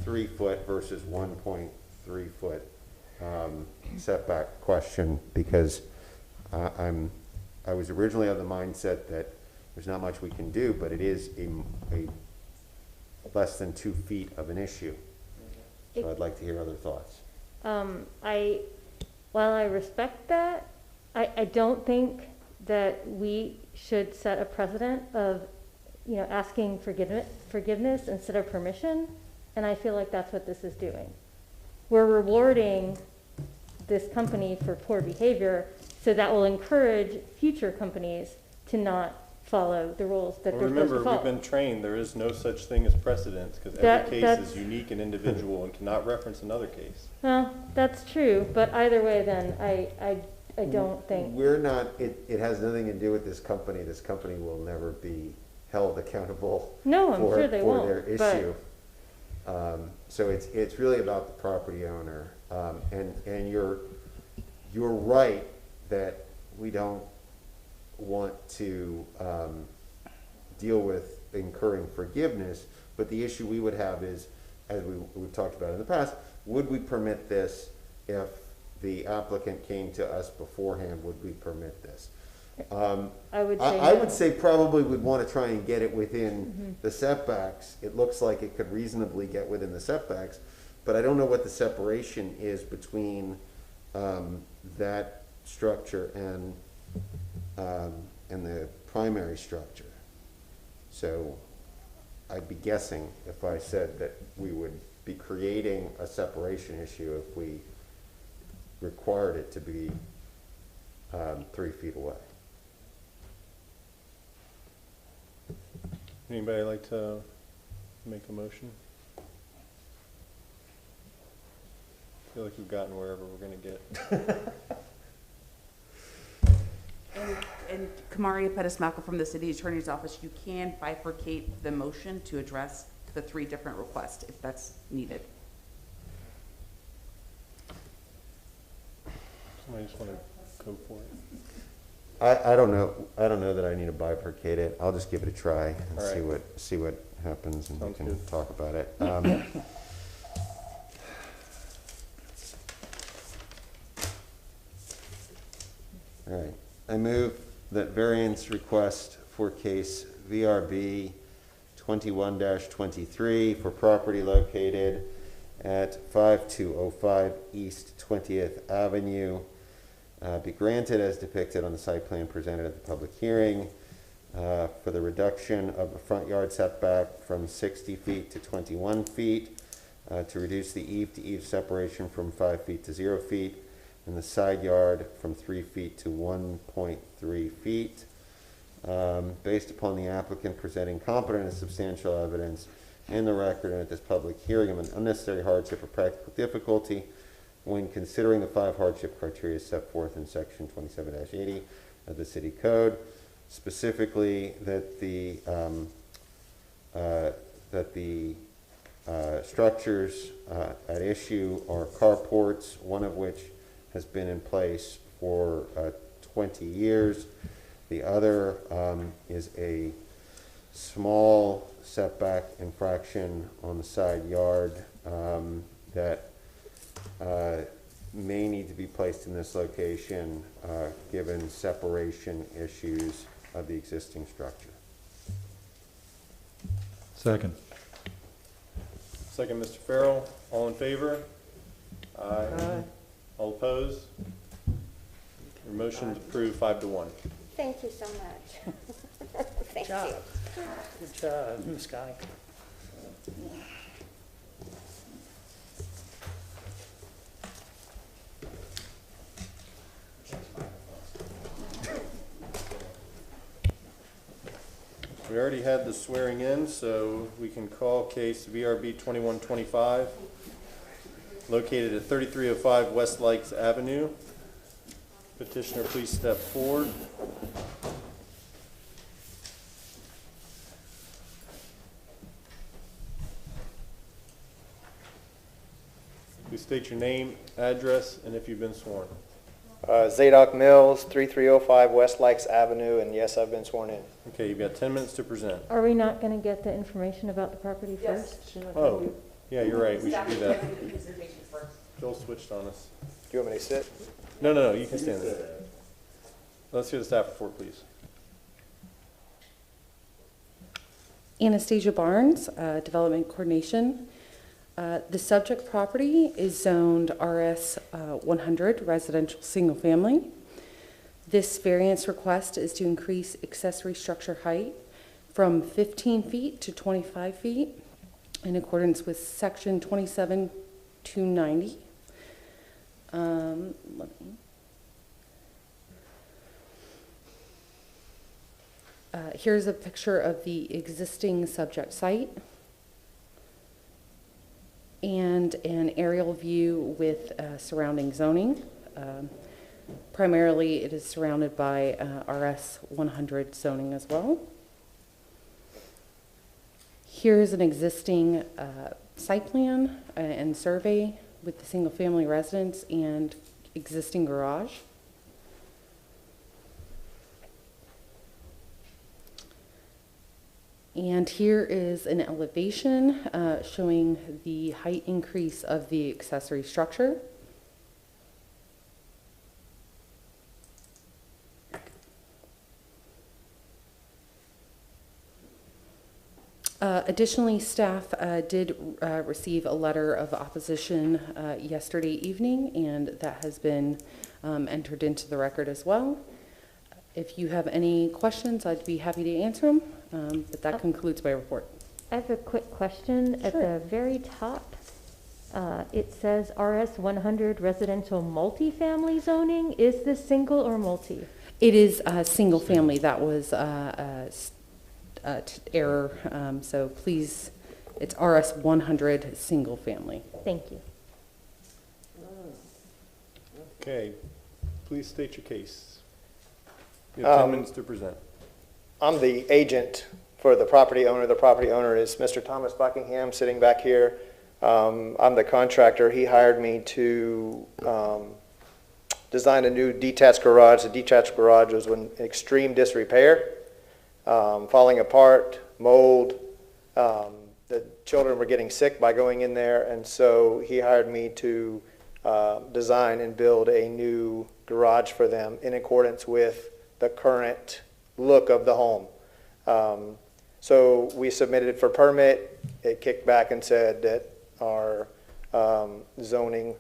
3-foot versus 1.3 foot setback question, because I was originally of the mindset that there's not much we can do, but it is a less than 2 feet of an issue. So I'd like to hear other thoughts. While I respect that, I don't think that we should set a precedent of, asking forgiveness instead of permission, and I feel like that's what this is doing. We're rewarding this company for poor behavior, so that will encourage future companies to not follow the rules that Well, they're supposed to remember, follow. we've been trained, there is no such thing as precedence, because every case is unique and individual and cannot reference another case. Well, that's true, but either way then, I don't think. We're not, it has nothing to do with this company. This company will never be held accountable No, I'm sure they for won't, their but- issue. So it's really about the property owner. And you're right that we don't want to deal with incurring forgiveness, but the issue we would have is, as we've talked about in the past, would we permit this if the applicant came to us beforehand? Would we permit this? I would say I no. would say probably we'd want to try and get it within the setbacks. It looks like it could reasonably get within the setbacks, but I don't know what the separation is between that structure and the primary structure. So I'd be guessing if I said that we would be creating a separation issue if we required it to be 3 feet away. Anybody like to make a motion? I feel like we've gotten wherever we're gonna get. And Kamaria Pettis-Mackle from the City Attorney's Office, you can bifurcate the motion to address the 3 different requests if that's needed. Somebody just wanna go for it? I don't know that I need to bifurcate it. I'll just give it a try and All right. see what happens, and we Sounds can good. talk about it. All right, I move that variance request for case VRB 21-23 for property located at 5205 East 20th Avenue be granted as depicted on the site plan presented at the public hearing for the reduction of the front yard setback from 60 feet to 21 feet, to reduce the eave-to-eave separation from 5 feet to 0 feet, and the side yard from 3 feet to 1.3 feet. Based upon the applicant presenting competent and substantial evidence in the record and at this public hearing of an unnecessary hardship or practical difficulty when considering the 5 hardship criteria set forth in section 27-80 of the city code, specifically that the structures at issue are carports, one of which has been in place for 20 years. The other is a small setback infraction on the side yard that may need to be placed in this location given separation issues of the existing structure. Second. Second, Mr. Farrell. All in favor? Aye. All opposed? Your motion is approved 5-1. Thank you so much. Thank job. you. Good job, Ms. Scotty. We already had the swearing in, so we can call case VRB 2125, located at 3305 West Lakes Avenue. Petitioner, please step forward. Please state your name, address, and if you've been sworn. Zadok Mills, 3305 West Lakes Avenue, and yes, I've been sworn in. Okay, you've got 10 minutes to present. Are we not going to get the information about the property first? Oh, yeah, you're right. We should do that. Joel switched on us. Do you want me to sit? No, you can stand there. Let's hear the staff report, please. Anastasia Barnes, Development Coordination. The subject property is zoned RS 100, residential single family. This variance request is to increase accessory structure height from 15 feet to 25 feet in accordance with section 27-290. Here's a picture of the existing subject site and an aerial view with surrounding zoning. Primarily, it is surrounded by RS 100 zoning as well. Here's an existing site plan and survey with the single-family residence and existing garage. And here is an elevation showing the height increase of the accessory structure. Additionally, staff did receive a letter of opposition yesterday evening, and that has been entered into the record as well. If you have any questions, I'd be happy to answer them, but that concludes my report. I have a quick question. At the very top, it says RS 100 residential multifamily zoning. Is this single or multi? It is single family. That was error, so please, it's RS 100 single family. Thank you. Okay, please state your case. You have 10 minutes to present. I'm the agent for the property owner. The property owner is Mr. Thomas Buckingham, sitting back here. I'm the contractor. He hired me to design a new detached garage. The detached garage was in extreme disrepair, falling apart, mold. The children were getting sick by going in there, and so he hired me to design and build a new garage for them in accordance with the current look of the home. So we submitted it for permit. It kicked back and said that our zoning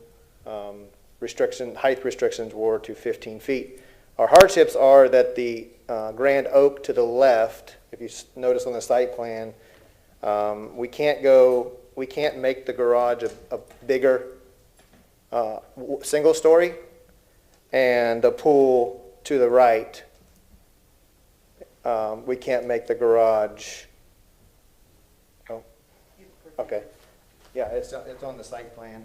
height restrictions were to 15 feet. Our hardships are that the Grand Oak to the left, if you notice on the site plan, we can't make the garage a bigger single story, and the pool to the right, we can't make the garage. Oh, okay. Yeah, it's on the site plan.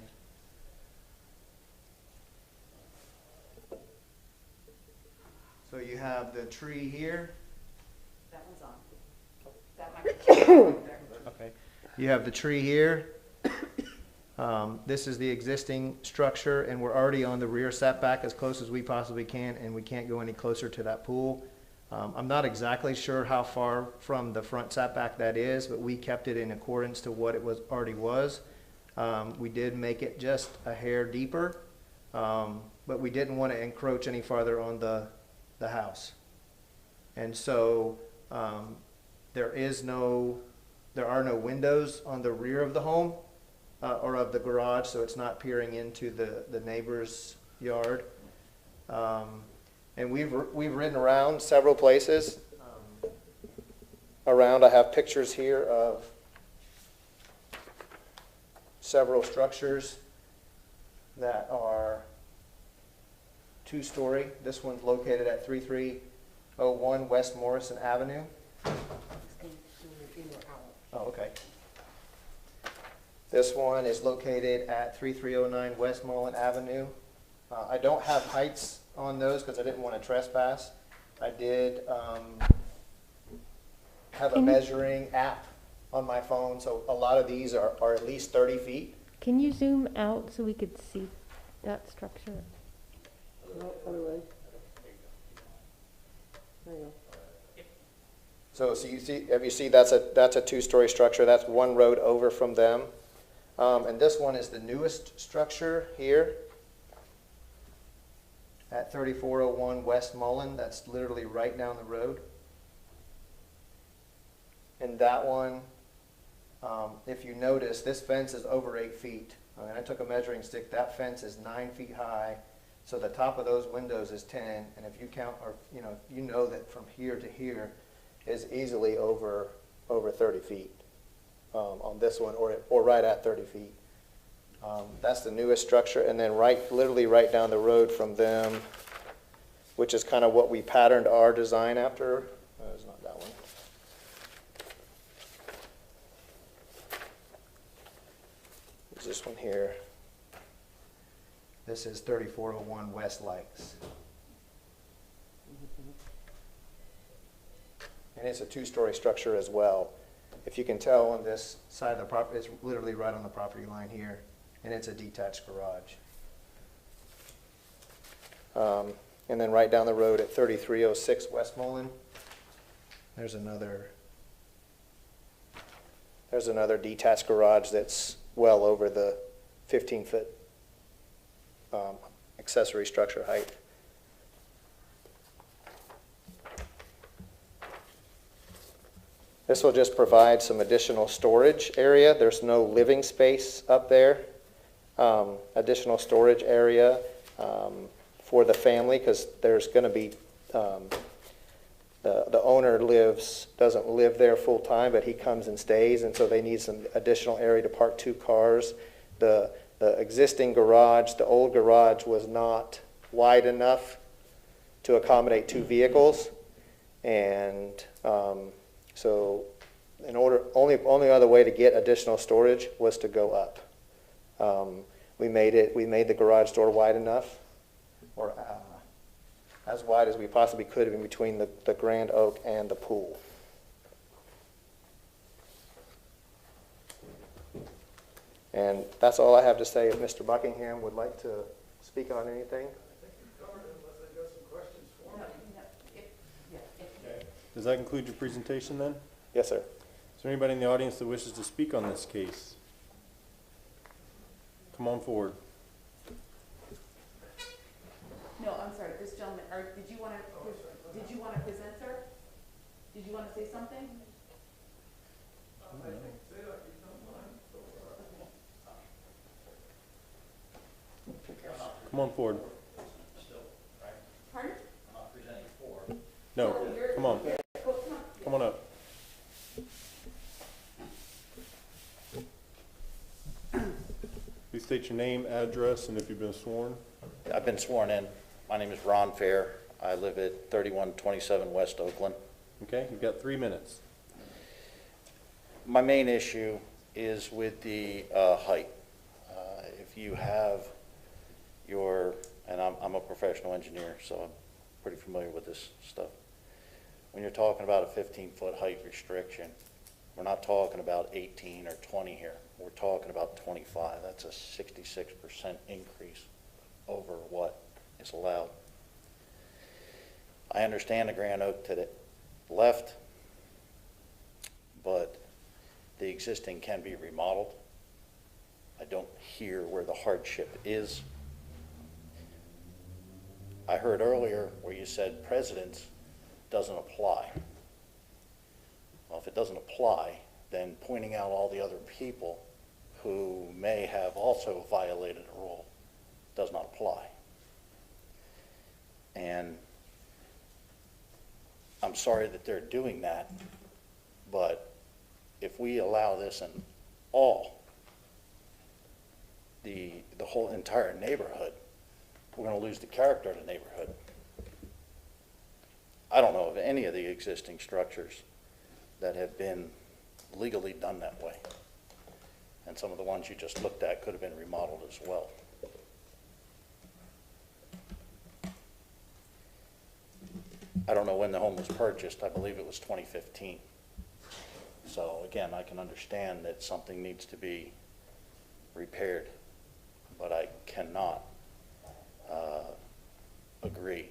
So you have the tree here. That one's on. That microphone right there. Okay. You have the tree here. This is the existing structure, and we're already on the rear setback as close as we possibly can, and we can't go any closer to that pool. I'm not exactly sure how far from the front setback that is, but we kept it in accordance to what it already was. We did make it just a hair deeper, but we didn't want to encroach any farther on the house. And so there are no windows on the rear of the home or of the garage, so it's not peering into the neighbor's yard. And we've ridden around several places around. I have pictures here of several structures that are two-story. This one's located at 3301 West Morrison Avenue. Oh, okay. This one is located at 3309 Westmoreland Avenue. I don't have heights on those because I didn't want to trespass. I did have a measuring app on my phone, so a lot of these are at least 30 feet. Can you zoom out so we could see that structure? So you see, if you see, that's a two-story structure. That's one road over from them. And this one is the newest structure here at 3401 West Mullen. That's literally right down the road. And that one, if you notice, this fence is over 8 feet. I took a measuring stick. That fence is 9 feet high. So the top of those windows is 10. And if you count, or you know that from here to here is easily over 30 feet on this one, or right at 30 feet. That's the newest structure. And then literally right down the road from them, which is kind of what we patterned our design after. It's not that one. It's this one here. This is 3401 West Lakes. And it's a two-story structure as well. If you can tell on this side of the property, it's literally right on the property line here, and it's a detached garage. And then right down the road at 3306 West Mullen, there's another detached garage that's well over the 15-foot accessory structure height. This will just provide some additional storage area. There's no living space up there. Additional storage area for the family, because there's going to be, the owner doesn't live there full time, but he comes and stays, and so they need some additional area to park 2 cars. The existing garage, the old garage, was not wide enough to accommodate 2 vehicles, and so only other way to get additional storage was to go up. We made the garage door wide enough, or as wide as we possibly could in between the Grand Oak and the pool. And that's all I have to say. If Mr. Buckingham would like to speak on anything. Does that conclude your presentation then? Yes, sir. Is there anybody in the audience that wishes to speak on this case? Come on forward. No, I'm sorry, this gentleman, did you want to present, sir? Did you want to say something? Come on forward. No, come on. Come on up. Please state your name, address, and if you've been sworn. I've been sworn in. My name is Ron Fair. I live at 3127 West Oakland. Okay, you've got 3 minutes. My main issue is with the height. If you have your, and I'm a professional engineer, so I'm pretty familiar with this stuff. When you're talking about a 15-foot height restriction, we're not talking about 18 or 20 here. We're talking about 25. That's a 66% increase over what is allowed. I understand the Grand Oak to the left, but the existing can be remodeled. I don't hear where the hardship is. I heard earlier where you said precedence doesn't apply. Well, if it doesn't apply, then pointing out all the other people who may have also violated a rule does not apply. And I'm sorry that they're doing that, but if we allow this in the whole entire neighborhood, we're going to lose the character of the neighborhood. I don't know of any of the existing structures that have been legally done that way. And some of the ones you just looked at could have been remodeled as well. I don't know when the home was purchased. I believe it was 2015. So again, I can understand that something needs to be repaired, but I cannot agree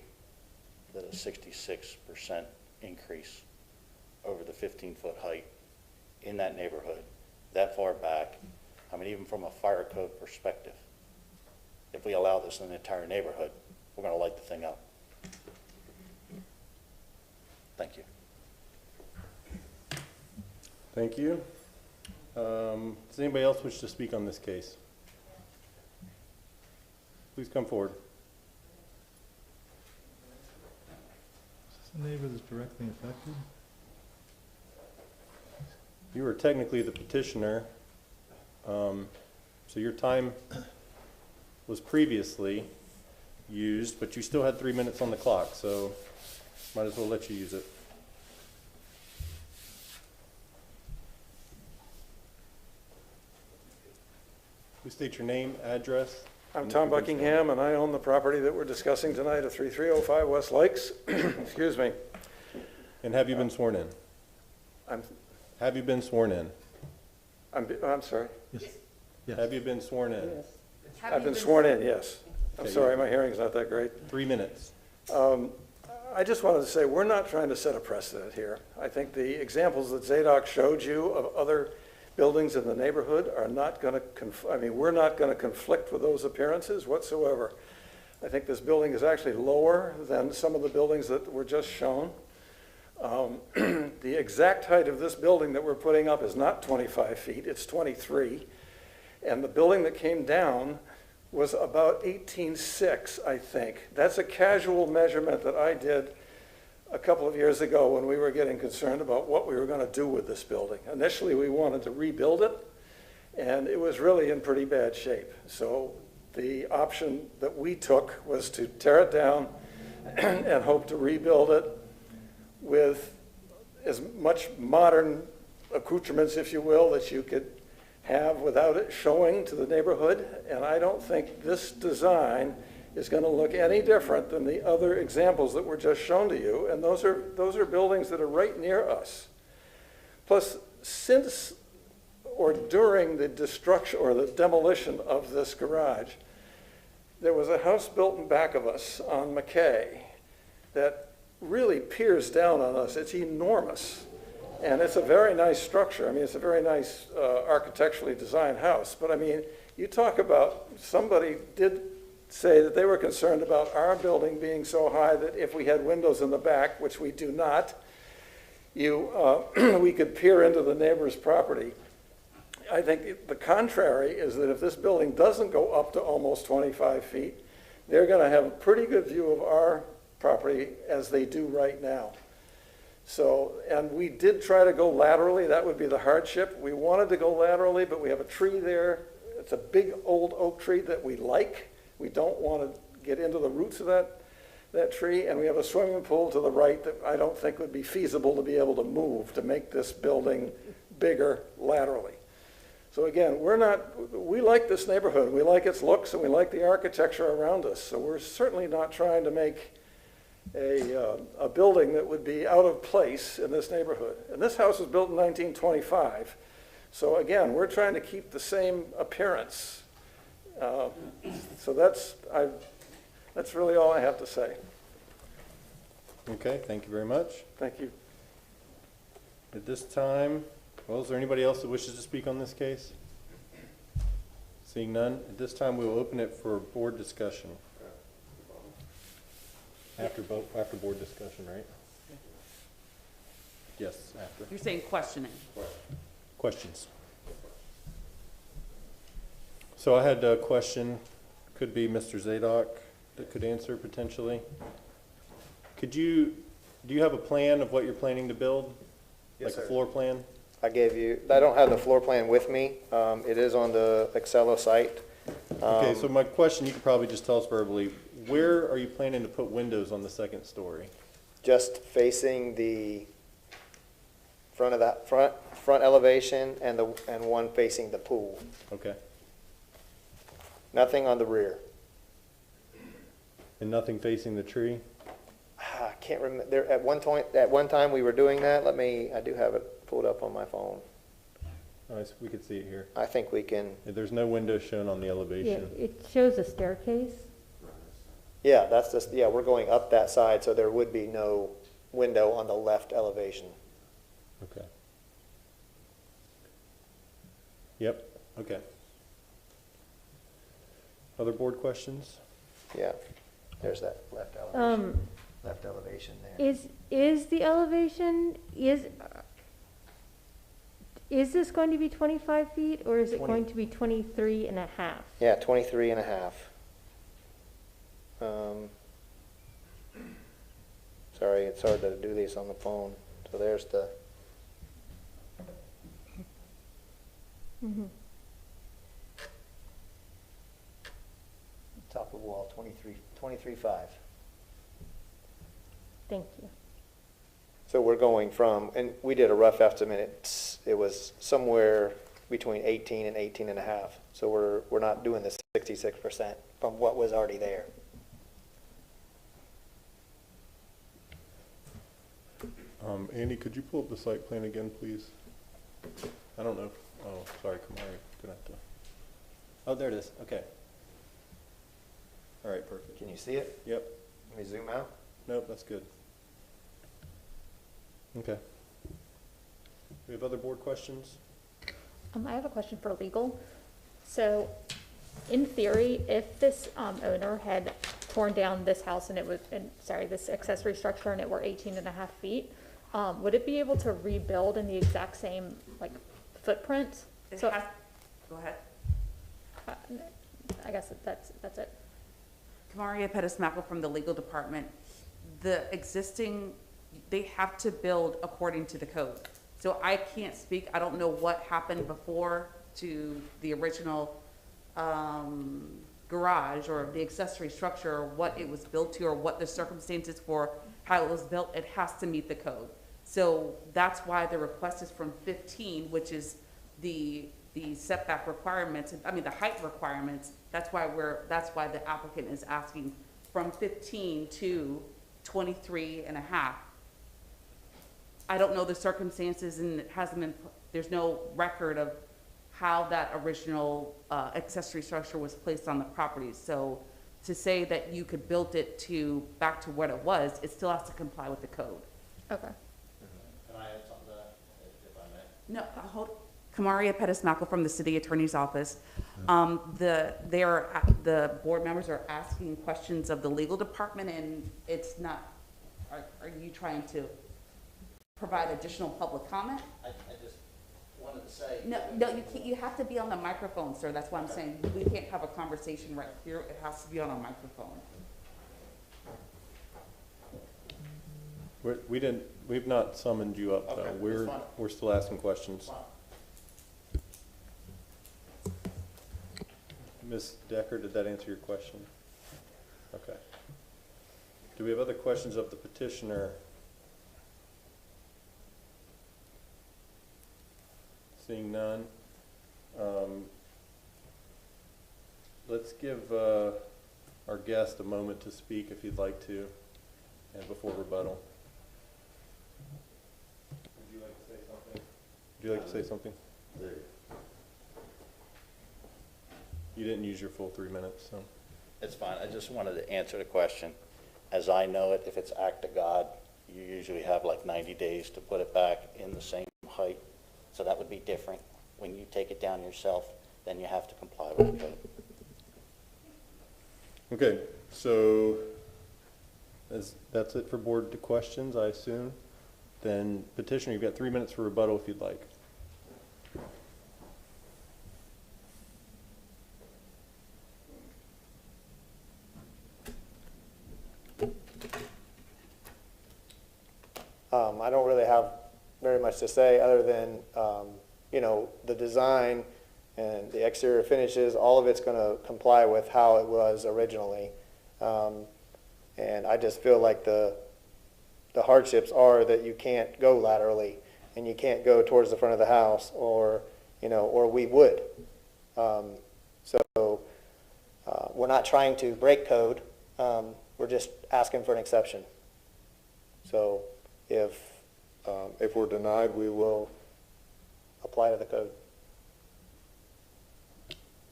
that a 66% increase over the 15-foot height in that neighborhood, that far back, I mean, even from a fire code perspective, if we allow this in the entire neighborhood, we're going to light the thing up. Thank you. Thank you. Does anybody else wish to speak on this case? Please come forward. Is this the neighbor that's directly affected? You are technically the petitioner, so your time was previously used, but you still had 3 minutes on the clock, so might as well let you use it. Please state your name, address. I'm Tom Buckingham, and I own the property that we're discussing tonight at 3305 West Lakes. Excuse me. And have you been sworn in? Have you been sworn in? I'm sorry. Yes. Yes. Have you been sworn in? Yes. I've been sworn in, yes. I'm Okay, sorry, my hearing's not that great. 3 minutes. I just wanted to say, we're not trying to set a precedent here. I think the examples that Zadok showed you of other buildings in the neighborhood are not going to, we're not going to conflict with those appearances whatsoever. I think this building is actually lower than some of the buildings that were just shown. The exact height of this building that we're putting up is not 25 feet, it's 23. And the building that came down was about 18.6, I think. That's a casual measurement that I did a couple of years ago when we were getting concerned about what we were going to do with this building. Initially, we wanted to rebuild it, and it was really in pretty bad shape. So the option that we took was to tear it down and hope to rebuild it with as much modern accoutrements, if you will, that you could have without it showing to the neighborhood. And I don't think this design is going to look any different than the other examples that were just shown to you. And those are buildings that are right near us. Plus, since or during the destruction or the demolition of this garage, there was a house built in back of us on McKay that really peers down on us. It's enormous. And it's a very nice structure. I mean, it's a very nice architecturally designed house. But I mean, you talk about, somebody did say that they were concerned about our building being so high that if we had windows in the back, which we do not, we could peer into the neighbor's property. I think the contrary is that if this building doesn't go up to almost 25 feet, they're going to have a pretty good view of our property as they do right now. So, and we did try to go laterally. That would be the hardship. We wanted to go laterally, but we have a tree there. It's a big old oak tree that we like. We don't want to get into the roots of that tree. And we have a swimming pool to the right that I don't think would be feasible to be able to move to make this building bigger laterally. So again, we like this neighborhood. We like its looks and we like the architecture around us. So we're certainly not trying to make a building that would be out of place in this neighborhood. And this house was built in 1925. So again, we're trying to keep the same appearance. So that's really all I have to say. Okay, thank you very much. Thank you. At this time, well, is there anybody else that wishes to speak on this case? Seeing none, at this time we will open it for board discussion. After board discussion, right? Yes, after. You're saying questioning. Questions? So I had a question, could be Mr. Zadok that could answer potentially. Do you have a plan of what you're planning to build? Yes, like sir. a floor plan? I don't have the floor plan with me. It is on the Excello site. Okay, so my question, you could probably just tell us verbally, where are you planning to put windows on the second story? Just facing the front of that front elevation and one facing the pool. Okay. Nothing on the rear. And nothing facing the tree? I can't remember. There at one time we were doing that. I do have it pulled up on my phone. Nice, we could see it here. I think we can. There's no window shown on the Yeah, elevation. it shows a staircase. Yeah, that's just, yeah, we're going up that side, so there would be no window on the left elevation. Okay. Yep, okay. Other board questions? Yeah, there's that left elevation there. Is the elevation, is this going to be 25 feet or is it 20. going to be 23 and a half? Yeah, 23 and a half. Sorry, it's hard to do these on the phone. So there's the, top of the wall, 23.5. Thank you. So we're going from, and we did a rough estimate, it was somewhere between 18 and 18 and a half. So we're not doing the 66% from what was already there. Andy, could you pull up the site plan again, please? I don't know. Oh, sorry, Kamari. Gonna have to. Oh, there it is. Okay. All right, perfect. Can you see it? Yep. Let me zoom out. Nope, that's good. Okay. We have other board questions? I have a question for legal. So, in theory, if this owner had torn down this house and this accessory structure and it were 18 and a half feet, would it be able to rebuild in the exact same footprint? Go ahead. I guess that's it. Kamaria Pettis-Mackel from the legal department. They have to build according to the code. So I can't speak, I don't know what happened before to the original garage or the accessory structure, or what it was built to, or what the circumstances for how it was built. It has to meet the code. So that's why the request is from 15, which is the setback requirements, the height requirements. That's why the applicant is asking from 15 to 23 and a half. I don't know the circumstances, and there's no record of how that original accessory structure was placed on the property. So to say that you could build it back to what it was, it still has to comply with the code. Okay. Can I add something to that, if I may? No, hold. Kamaria Pettis-Mackel from the city attorney's office. The board members are asking questions of the legal department, and it's not. Are you trying to provide additional public comment. I just wanted to say. No, you can't, you have to be on the microphone, sir, that's why I'm saying, we can't have a conversation right here, it has to be on a microphone. We've not summoned you up, though. Okay, that's We're, fine. we're still asking questions. Ms. Decker, did that answer your question? Okay. Do we have other questions of the petitioner? Seeing none. Let's give our guest a moment to speak if he'd like to, and before rebuttal. Would you like to say something? Would you like to say something? You didn't use your full 3 minutes, so. It's fine, I just wanted to answer the question. As I know it, if it's act of God, you usually have like 90 days to put it back in the same height. So that would be different. When you take it down yourself, then you have to comply with the code. Okay, so that's it for board questions, I assume. Then petitioner, you've got 3 minutes for rebuttal if you'd like. I don't really have very much to say other than, the design and the exterior finishes, all of it's going to comply with how it was originally. And I just feel like the hardships are that you can't go laterally and you can't go towards the front of the house, or we would. We're not trying to break code. We're just asking for an exception. So if we're denied, we will apply to the code.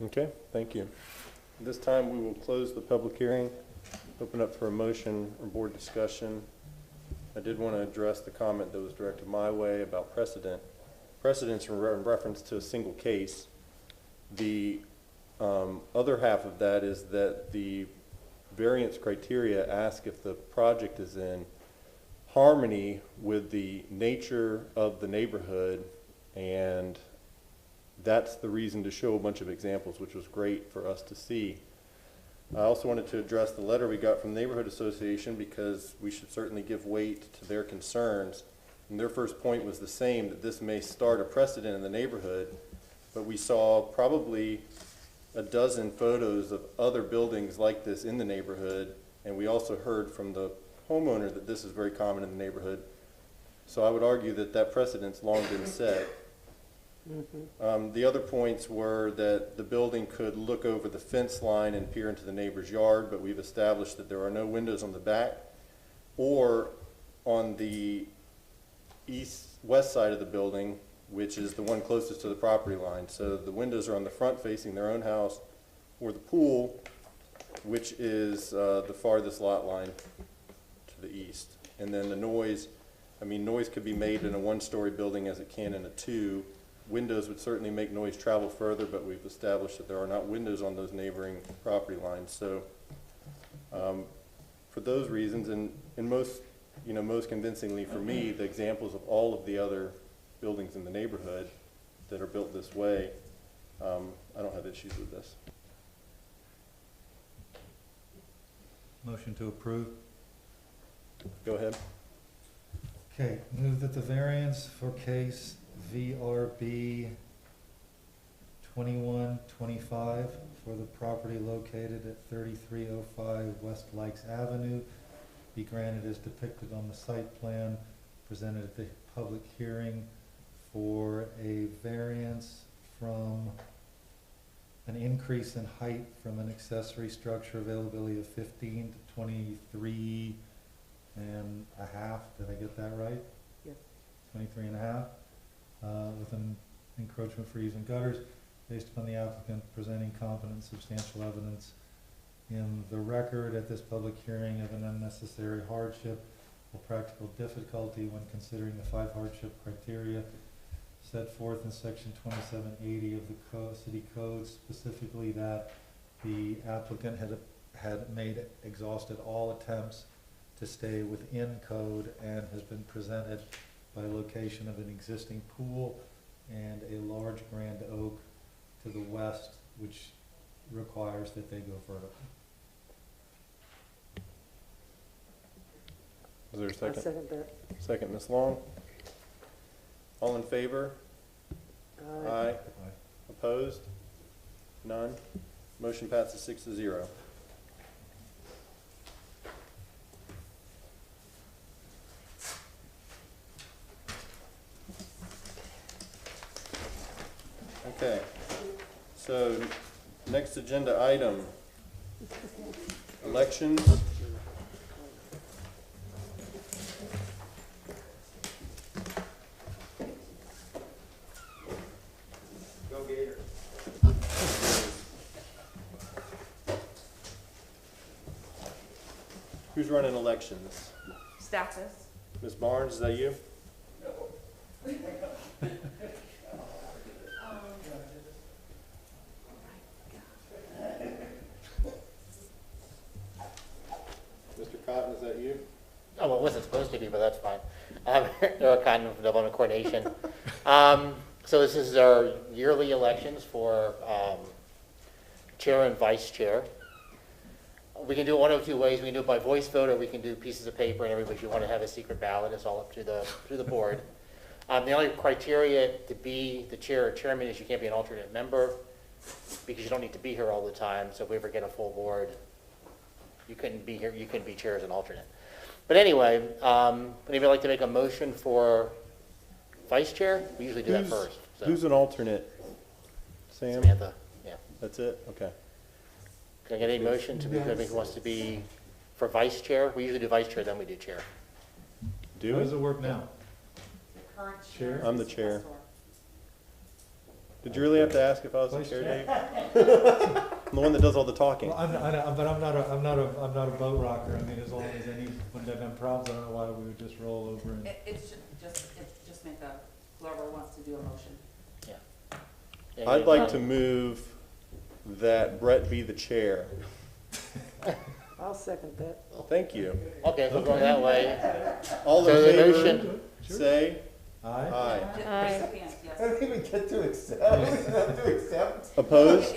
Okay, thank you. At this time, we will close the public hearing, open up for a motion or board discussion. I did want to address the comment that was directed my way about precedent. Precedents in reference to a single case. The other half of that is that the variance criteria ask if the project is in harmony with the nature of the neighborhood, and that's the reason to show a bunch of examples, which was great for us to see. I also wanted to address the letter we got from the Neighborhood Association, because we should certainly give weight to their concerns. And their first point was the same, that this may start a precedent in the neighborhood, but we saw probably a dozen photos of other buildings like this in the neighborhood, and we also heard from the homeowner that this is very common in the neighborhood. So I would argue that that precedent's long been set. The other points were that the building could look over the fence line and peer into the neighbor's yard, but we've established that there are no windows on the back or on the west side of the building, which is the one closest to the property line. So the windows are on the front facing their own house, or the pool, which is the farthest lot line to the east. And then the noise, noise could be made in a one-story building as it can in a two. Windows would certainly make noise travel further, but we've established that there are not windows on those neighboring property lines. So for those reasons, and most convincingly for me, the examples of all of the other buildings in the neighborhood that are built this way, I don't have issues with this. Motion to approve. Go ahead. Okay, move that the variance for case VRB 2125 for the property located at 3305 West Likes Avenue be granted as depicted on the site plan presented at the public hearing for a variance from an increase in height from an accessory structure availability of 15 to 23 and a half. Did I get that right? Yes. 23 and a half. With an encroachment for eaves and gutters based upon the applicant presenting competent and substantial evidence in the record at this public hearing of an unnecessary hardship or practical difficulty when considering the 5 hardship criteria set forth in section 2780 of the city code, specifically that the applicant had exhausted all attempts to stay within code and has been presented by location of an existing pool and a large grand oak to the west, which requires that they go vertical. Is there a second? second that. Second, Ms. Long. All in favor? Aye. Opposed? None? Motion passes 6-0. Okay, so next agenda item, elections. Go Gators. Who's running elections? Status. Ms. Barnes, is that you? Mr. Cotton, is that you? Oh, well, it wasn't supposed to be, but that's fine. Eric Cotton from Development Coordination. So this is our yearly elections for chair and vice chair. We can do it one of two ways. We can do it by voice vote, or we can do pieces of paper, and everybody, if you want to have a secret ballot, it's all up to the board. The only criteria to be the chair or chairman is you can't be an alternate member, because you don't need to be here all the time. So if we ever get a full board, you couldn't be here, you couldn't be chair as an alternate. But anyway, would anybody like to make a motion for vice chair? We usually do that first. So. Who's an alternate? Sam? Samantha, yeah. That's it? Okay. Can I get a motion to be, who wants to be for vice chair? We usually do vice chair, then we do chair. Do How it? does it work now? Current Chair? I'm the chair. Did you really have to ask if I was the Vice chair, chair? Dave? I'm the one that does all the talking. Well, but I'm not a boat rocker. I mean, as long as any, when they've been problems, I don't know why we would just roll over and. It should just make whoever wants to do a motion. Yeah, I'd like to move that Brett be the chair. I'll second that. Thank you. Okay, so we're going that way. All So in the favor, motion, say Aye. aye. Aye. I don't even get to accept. I don't even have to accept. Opposed?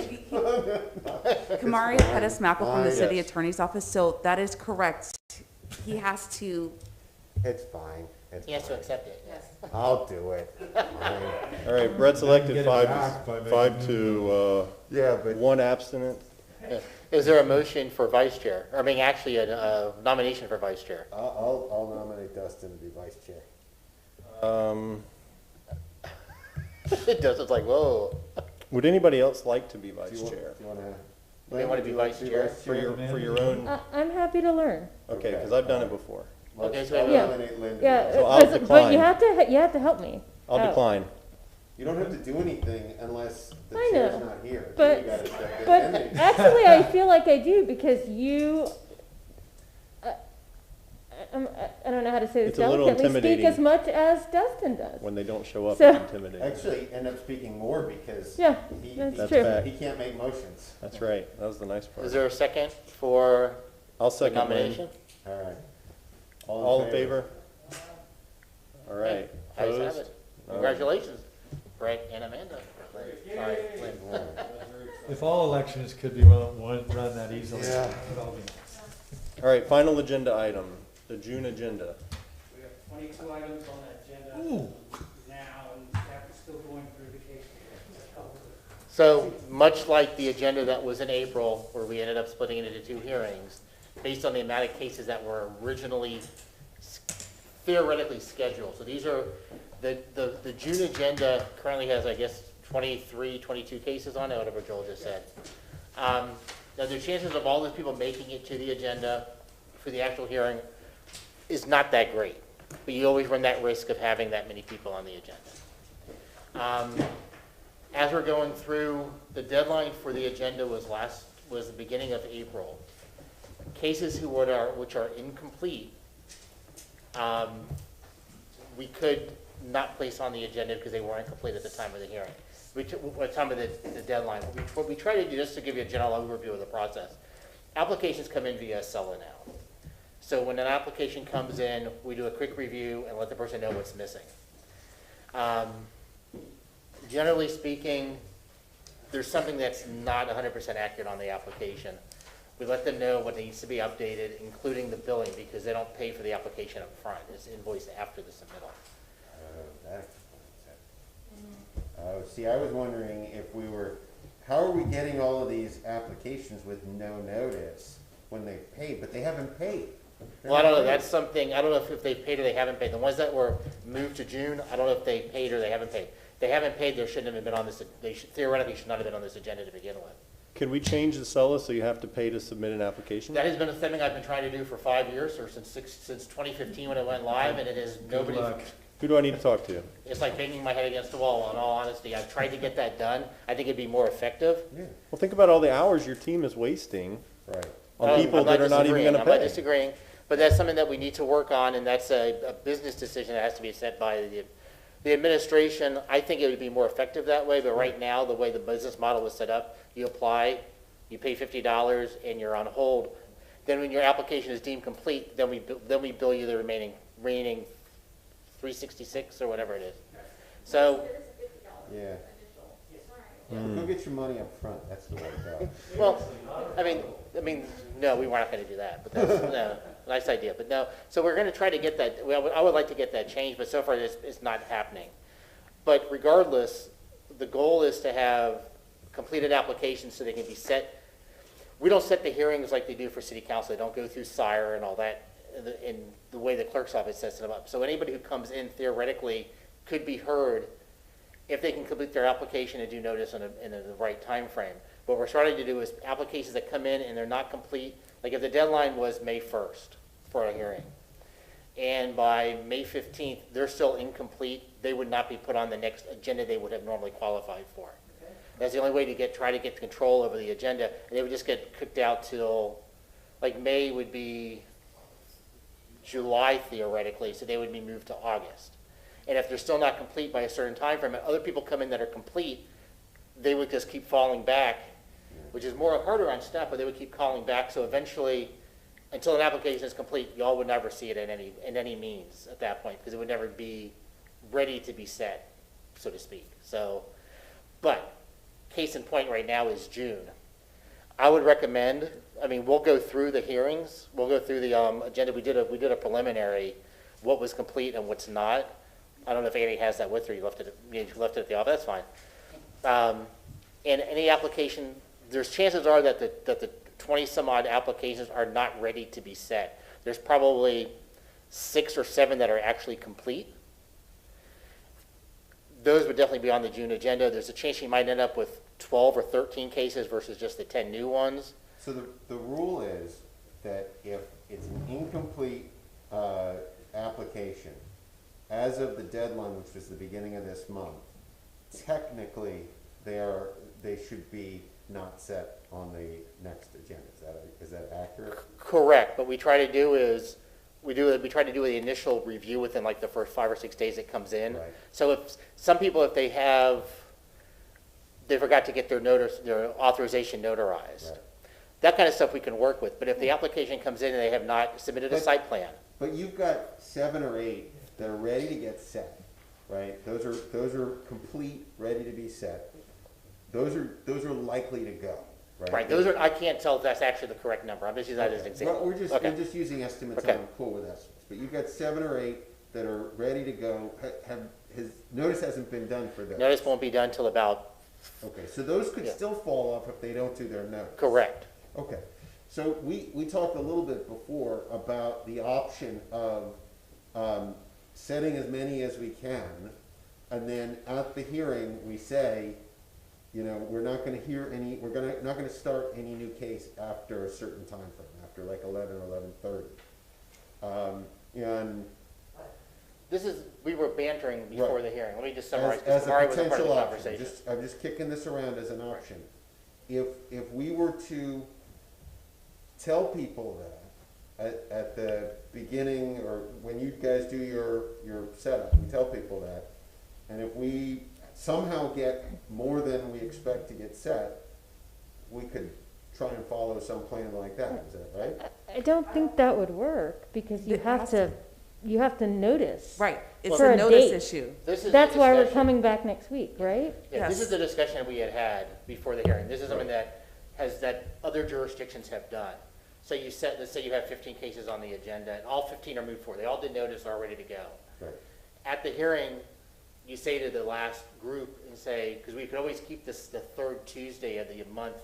Kamaria Pettis Mackel from the City Yes. Attorney's Office, so that is correct. He has to, It's fine. It's he has to fine. accept it. yes. I'll do it. Fine. All right, Brett's elected Get it back by five making to, Yeah, but 1 abstinent. Yeah. Is there a motion for vice chair? I mean, actually, a nomination for vice chair. I'll nominate Dustin to be vice chair. It does, it's like, whoa. Would anybody else like to be vice chair? Do you want to? They want to be vice chair? For your own, I'm happy to learn. okay, because I've done it before. Okay, so I'll Yeah. nominate Linda. Yeah, So I'll but you decline. have to help me. I'll out. decline. You don't have to do anything unless the I chair's know, not here. but- Then you gotta step in. But Then they- actually, I feel like I do because you, I don't know how to say this It's a little delicately, speak intimidating. as much as Dustin does. When they don't show up, So- it's intimidating. Actually, end up speaking more because Yeah, he, that's he, true. fact. he can't make motions. That's right. That was the nice part. is there a second for I'll the second Lynn. nomination? All right. All in favor? All right. Ayes have Opposed? it. Congratulations, Brett and Amanda. Sorry, Lynn. If all elections could be run that easily, Yeah. it would all be. All right, final agenda item, the June agenda. We have 22 items on the agenda now, and after still going through the case. So, much like the agenda that was in April, where we ended up splitting it into 2 hearings, based on the amount of cases that were originally theoretically scheduled. So these are, the June agenda currently has, I guess, 23, 22 cases on it, whatever Joel just said. Now, the chances of all those people making it to the agenda for the actual hearing is not that great, but you always run that risk of having that many people on the agenda. As we're going through, the deadline for the agenda was the beginning of April. Cases which are incomplete, we could not place on the agenda because they weren't complete at the time of the hearing. At the time of the deadline. What we try to do, just to give you a general overview of the process, applications come in via Acela now. So when an application comes in, we do a quick review and let the person know what's missing. Generally speaking, there's something that's not 100% accurate on the application. We let them know what needs to be updated, including the billing, because they don't pay for the application up front. It's invoiced after the submittal. Oh, see, I was wondering if we were, how are we getting all of these applications with no notice when they've paid, but they haven't paid? Well, I don't know, that's something, I don't know if they've paid or they haven't paid. The ones that were moved to June, I don't know if they paid or they haven't paid. If they haven't paid, they shouldn't have been on this, theoretically should not have been on this agenda to begin with. Can we change the SELA so you have to pay to submit an application? That has been something I've been trying to do for 5 years, or since 2015 when it went live, and it is nobody. Who do I need to talk to? It's like banging my head against the wall, in all honesty. I've tried to get that done. I think it'd be more effective. Yeah. Well, think about all the hours your team is wasting on people I'm that are not even going to I'm not pay. disagreeing, but that's something that we need to work on, and that's a business decision that has to be set by the administration. I think it would be more effective that way, but right now, the way the business model is set up, you apply, you pay $50, and you're on hold. Then when your application is deemed complete, then we bill you the remaining $366 or whatever it is. So, Yeah. Go get your money up front, that's the way to go. well, I mean, no, we were not going to do that, but that's, no, nice idea, but no. So we're going to try to get that, well, I would like to get that changed, but so far it's not happening. But regardless, the goal is to have completed applications so they can be set. We don't set the hearings like they do for city council. They don't go through SIRE and all that in the way the clerk's office sets them up. So anybody who comes in theoretically could be heard if they can complete their application and do notice in the right time frame. What we're starting to do is applications that come in and they're not complete, like if the deadline was May 1st for a hearing, and by May 15th, they're still incomplete, they would not be put on the next agenda they would have normally qualified for. That's the only way to try to get control over the agenda, and they would just get kicked out till, like May would be July theoretically, so they would be moved to August. And if they're still not complete by a certain time frame, and other people come in that are complete, they would just keep falling back, which is more harder on staff, but they would keep calling back. So eventually, until an application is complete, y'all would never see it in any means at that point, because it would never be ready to be set, so to speak. So, but case in point right now is June. I would recommend, we'll go through the hearings, we'll go through the agenda. We did a preliminary, what was complete and what's not. I don't know if Andy has that with her. You left it at the office. That's fine. And any application, there's chances are that the 20 some odd applications are not ready to be set. There's probably 6 or 7 that are actually complete. Those would definitely be on the June agenda. There's a chance you might end up with 12 or 13 cases versus just the 10 new ones. So the rule is that if it's an incomplete application, as of the deadline, which was the beginning of this month, technically they should be not set on the next agenda. Is that accurate? Correct. What we try to do is we try to do the initial review within like the first 5 or 6 days it comes in. Right. So if some people, if they forgot to get their authorization notarized. Right. That kind of stuff we can work with. But if the application comes in and they have not submitted a site plan. But you've got 7 or 8 that are ready to get set, right? Those are complete, ready to be set. Those are likely to go, right? Right. I can't tell if that's actually the correct number. I'm just using that as an example. Well, we're just using estimates, Okay. and I'm cool with estimates. But you've got 7 or 8 that are ready to go. Notice hasn't been done for those. Notice won't be done till about. Okay, so those could still fall off if they don't do their notice. Correct. Okay, so we talked a little bit before about the option of setting as many as we can, and then at the hearing, we say, we're not going to hear any, not going to start any new case after a certain time frame, after like 11 or 11:30. And we were bantering before Right. the hearing. Let me just summarize. as a Kamari was a part of potential the option, conversation. I'm just kicking this around as an option. If we were to tell people that at the beginning, or when you guys do your setup, we tell people that, and if we somehow get more than we expect to get set, we could try and follow some plan like that. Is that right? I don't think that would work, because you It have has to, you have to notice. Right, it's For a a notice date. issue. This is the That's why we're discussion. coming back next week, right? Yeah, this Yes. is the discussion we had before the hearing. This is something that other jurisdictions have done. So let's say you have 15 cases on the agenda, and all 15 are moved forward. They all did notice, are ready to go. Right. At the hearing, you say to the last group and say, because we could always keep this the third Tuesday of the month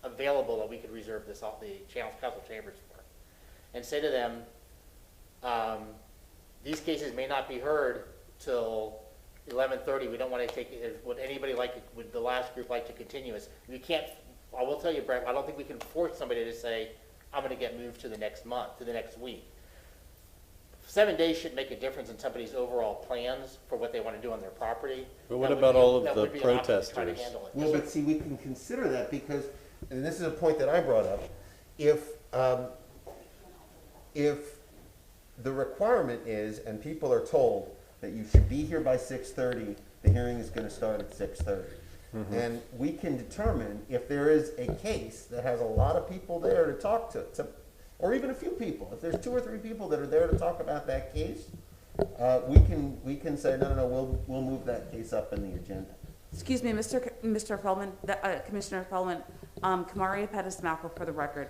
available, that we could reserve the council chambers for, and say to them, these cases may not be heard till 11:30. We don't want to take it. Would anybody would the last group like to continue this? You can't. I will tell you, Brett, I don't think we can force somebody to say, I'm going to get moved to the next month, to the next week. 7 days shouldn't make a difference in somebody's overall plans for what they want to do on their property. But what That would about be- all of that the would be an option to try to protesters? handle it. Well, but see, we can consider that because, and this is a point that I brought up, if the requirement is, and people are told that you should be here by 6:30, the hearing is gonna start at 6:30. And we can determine if there is a case that has a lot of people there to talk to, or even a few people. If there's 2 or 3 people that are there to talk about that case, we can say, no, we'll move that case up in the agenda. Excuse me, Mr. Feldman, Commissioner Feldman, Kamaria Pettis Malcolm for the record.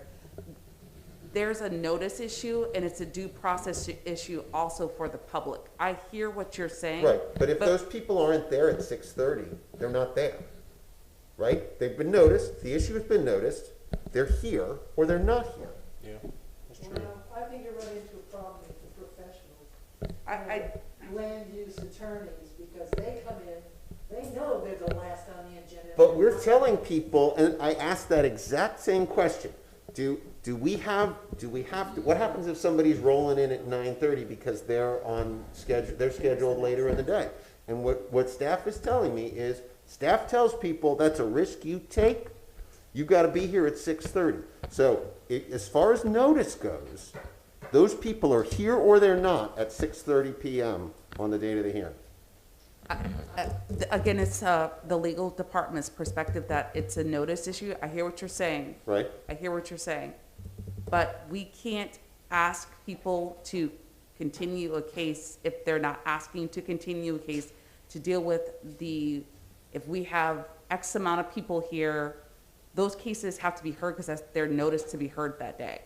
There's a notice issue and it's a due process issue also for the public. I hear what you're saying. Right, but if those people aren't there at 6:30, they're not there, right? They've been noticed, the issue has been noticed, they're here or they're not here. Yeah, that's true. Well, I think you're running into a problem with the professionals. I- Land use attorneys, because they come in, they know they're the last on the agenda. But we're telling people, and I asked that exact same question, do we have to, what happens if somebody's rolling in at 9:30 because they're on schedule, they're scheduled later in the day? And what staff is telling me is, staff tells people that's a risk you take, you gotta be here at 6:30. So, as far as notice goes, those people are here or they're not at 6:30 PM on the date of the hearing. Again, it's the legal department's perspective that it's a notice issue. I hear what you're saying. Right. I hear what you're saying. But we can't ask people to continue a case if they're not asking to continue a case to deal with if we have X amount of people here, those cases have to be heard because they're noticed to be heard that day.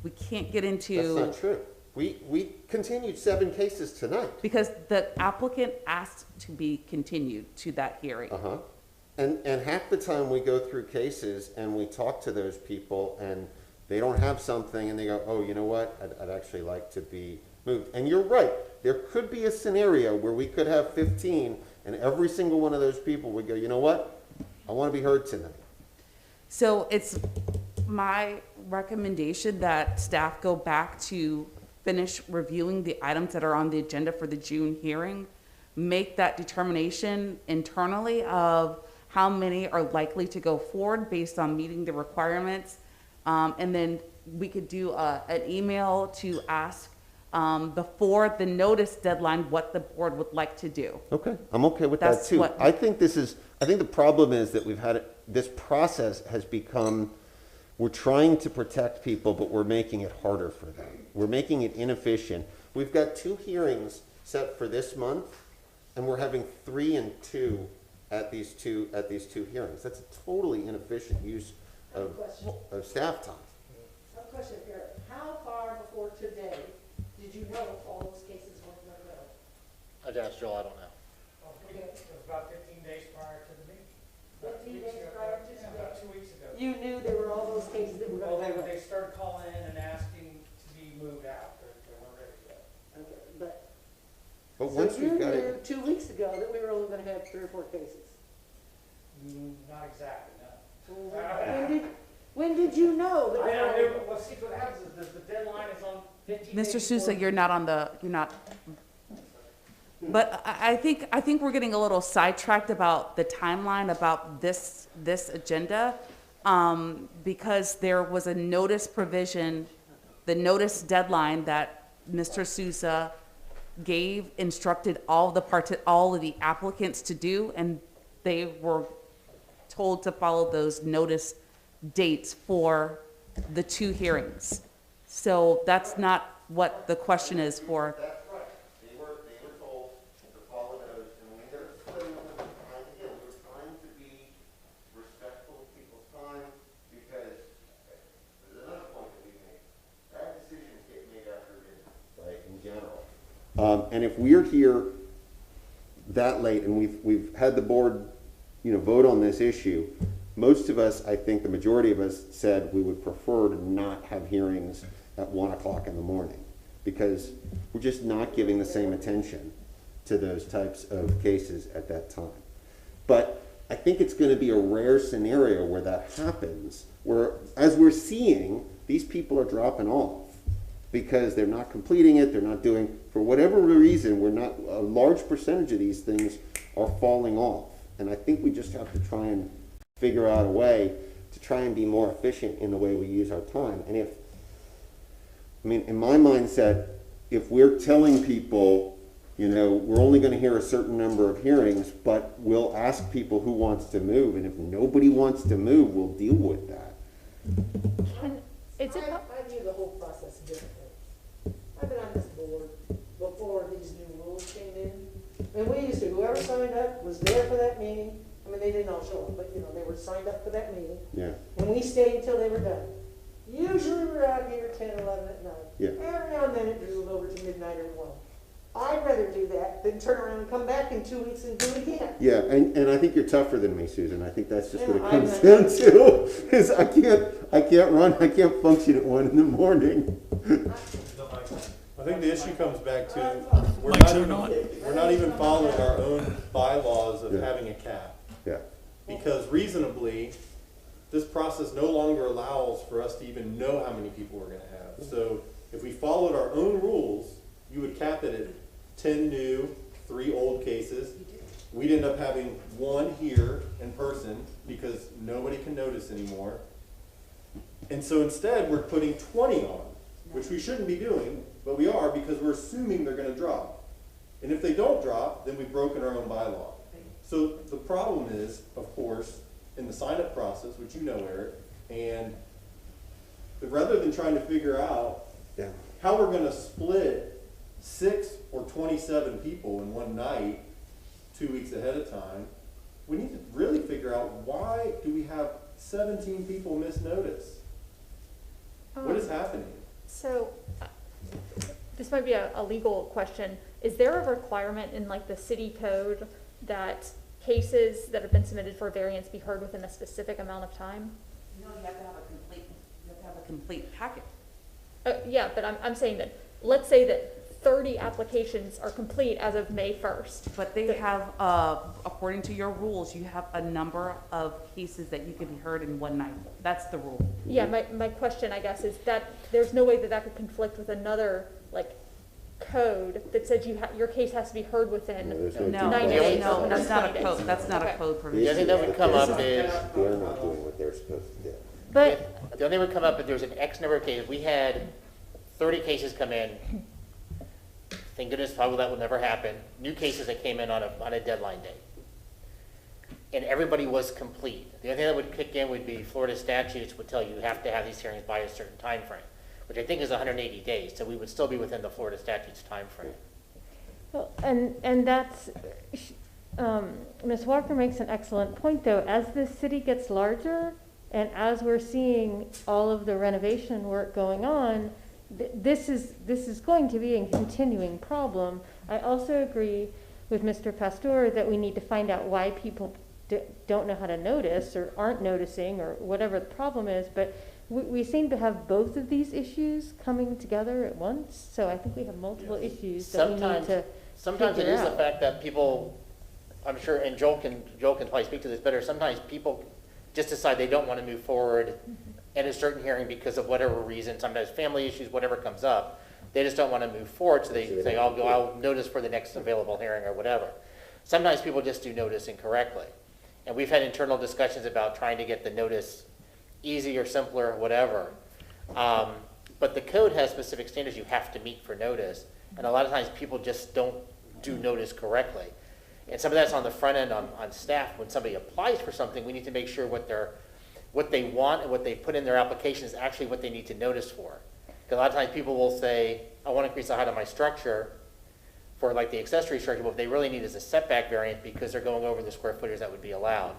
We can't get into. That's not true. We continued 7 cases tonight. Because the applicant asked to be continued to that hearing. Uh-huh. And half the time we go through cases and we talk to those people and they don't have something and they go, oh, you know what, I'd actually like to be moved. And you're right, there could be a scenario where we could have 15 and every single one of those people would go, you know what, I want to be heard tonight. So it's my recommendation that staff go back to finish reviewing the items that are on the agenda for the June hearing, make that determination internally of how many are likely to go forward based on meeting the requirements. And then we could do an email to ask before the notice deadline what the board would like to do. Okay, I'm okay with that That's too. what- I think the problem is that this process has become, we're trying to protect people, but we're making it harder for them. We're making it inefficient. We've got 2 hearings set for this month, and we're having 3 and 2 at these two hearings. That's a totally inefficient use of staff time. I have a question here. How far before today did you know all those cases were going to go? I'd ask Joel, I don't know. Okay. It was about 15 days prior to the meeting. 15 days prior to today? About 2 weeks ago. You knew there were all those cases that were Well, going to go? they started calling in and asking to be moved out. They weren't ready yet. Okay, but, But so once you we've got knew it, 2 weeks ago that we were only going to have 3 or 4 cases? Not exactly, no. When did you know that we were only? Well, see, what happens is the deadline is on 15 Mr. days Sousa, before- you're not. But I think we're getting a little sidetracked about the timeline about this agenda, because there was a notice provision, the notice deadline that Mr. Sousa instructed all of the applicants to do, and they were told to follow those notice dates for the 2 hearings. So that's not what the question is for. That's right. They were told to follow those, and when they're splitting them with time, again, we're trying to be respectful of people's time, because there's another point that we make. Bad decisions get made after dinner, right, in general. And if we're here that late, and we've had the board, vote on this issue, most of us, I think the majority of us, said we would prefer to not have hearings at 1 o'clock in the morning, because we're just not giving the same attention to those types of cases at that time. But I think it's going to be a rare scenario where that happens, where, as we're seeing, these people are dropping off because they're not completing it, they're not doing, for whatever reason, a large percentage of these things are falling off. And I think we just have to try and figure out a way to try and be more efficient in the way we use our time. And in my mindset, if we're telling people, we're only going to hear a certain number of hearings, but we'll ask people who wants to move, and if nobody wants to move, we'll deal with that. I view the whole process differently. I've been on this board before these new rules came in, and we used to, whoever signed up was there for that meeting. I mean, they didn't all show up, but, they were signed up for that meeting. Yeah. And we stayed until they were done. Usually we're out here 10, 11 at night. Yeah. Every now and then it drizzled over to midnight or 1. I'd rather do that than turn around and come back in 2 weeks and do it again. Yeah, and I think you're tougher than me, Susan. I think that's just what it comes down to. Is I can't function at 1 in the morning. I think the issue comes back to, we're not even following our own bylaws of having a cap. Yeah. Because reasonably, this process no longer allows for us to even know how many people we're gonna have. So if we followed our own rules, you would cap it at 10 new, 3 old cases. We'd end up having 1 here in person because nobody can notice anymore. And so instead, we're putting 20 on, which we shouldn't be doing, but we are because we're assuming they're gonna drop. And if they don't drop, then we've broken our own bylaw. So the problem is, of course, in the sign-up process, which you know, Eric, and rather than trying to figure out how we're gonna split 6 or 27 people in one night, 2 weeks ahead of time, we need to really figure out, why do we have 17 people miss notice? What is happening? So, this might be a legal question. Is there a requirement in the city code that cases that have been submitted for variance be heard within a specific amount of time? No, you have to have a complete packet. Yeah, but I'm saying that, let's say that 30 applications are complete as of May 1st. But they have, according to your rules, you have a number of cases that you can be heard in one night. That's the rule. Yeah, my question, I guess, is that there's no way that could conflict with another, code that says your case has to be heard within 90 days. No, that's not a code, that's not a code provision. The only thing that would come up is, they're not doing what they're supposed to do. But the only thing would come up if there's an X number of cases. We had 30 cases come in. Thank goodness, probably that will never happen. New cases that came in on a deadline day. And everybody was complete. The only thing that would kick in would be Florida statutes would tell you have to have these hearings by a certain time frame, which I think is 180 days. So we would still be within the Florida statutes time frame. Well, and that's, Ms. Walker makes an excellent point, though. As this city gets larger, and as we're seeing all of the renovation work going on, this is going to be a continuing problem. I also agree with Mr. Pastor that we need to find out why people don't know how to notice or aren't noticing or whatever the problem is, but we seem to have both of these issues coming together at once, so I think we have multiple issues that we need to Sometimes it figure is the out. fact that people, I'm sure, and Joel can probably speak to this better, sometimes people just decide they don't want to move forward in a certain hearing because of whatever reason, sometimes family issues, whatever comes up, they just don't want to move forward, so they say, I'll notice for the next available hearing or whatever. Sometimes people just do notice incorrectly. And we've had internal discussions about trying to get the notice easier, simpler, whatever. But the code has specific standards you have to meet for notice, and a lot of times people just don't do notice correctly. And some of that's on the front end on staff. When somebody applies for something, we need to make sure what they want and what they put in their application is actually what they need to notice for. Because a lot of times people will say, I want to increase the height of my structure for like the accessory structure, but what they really need is a setback variance because they're going over the square footage that would be allowed.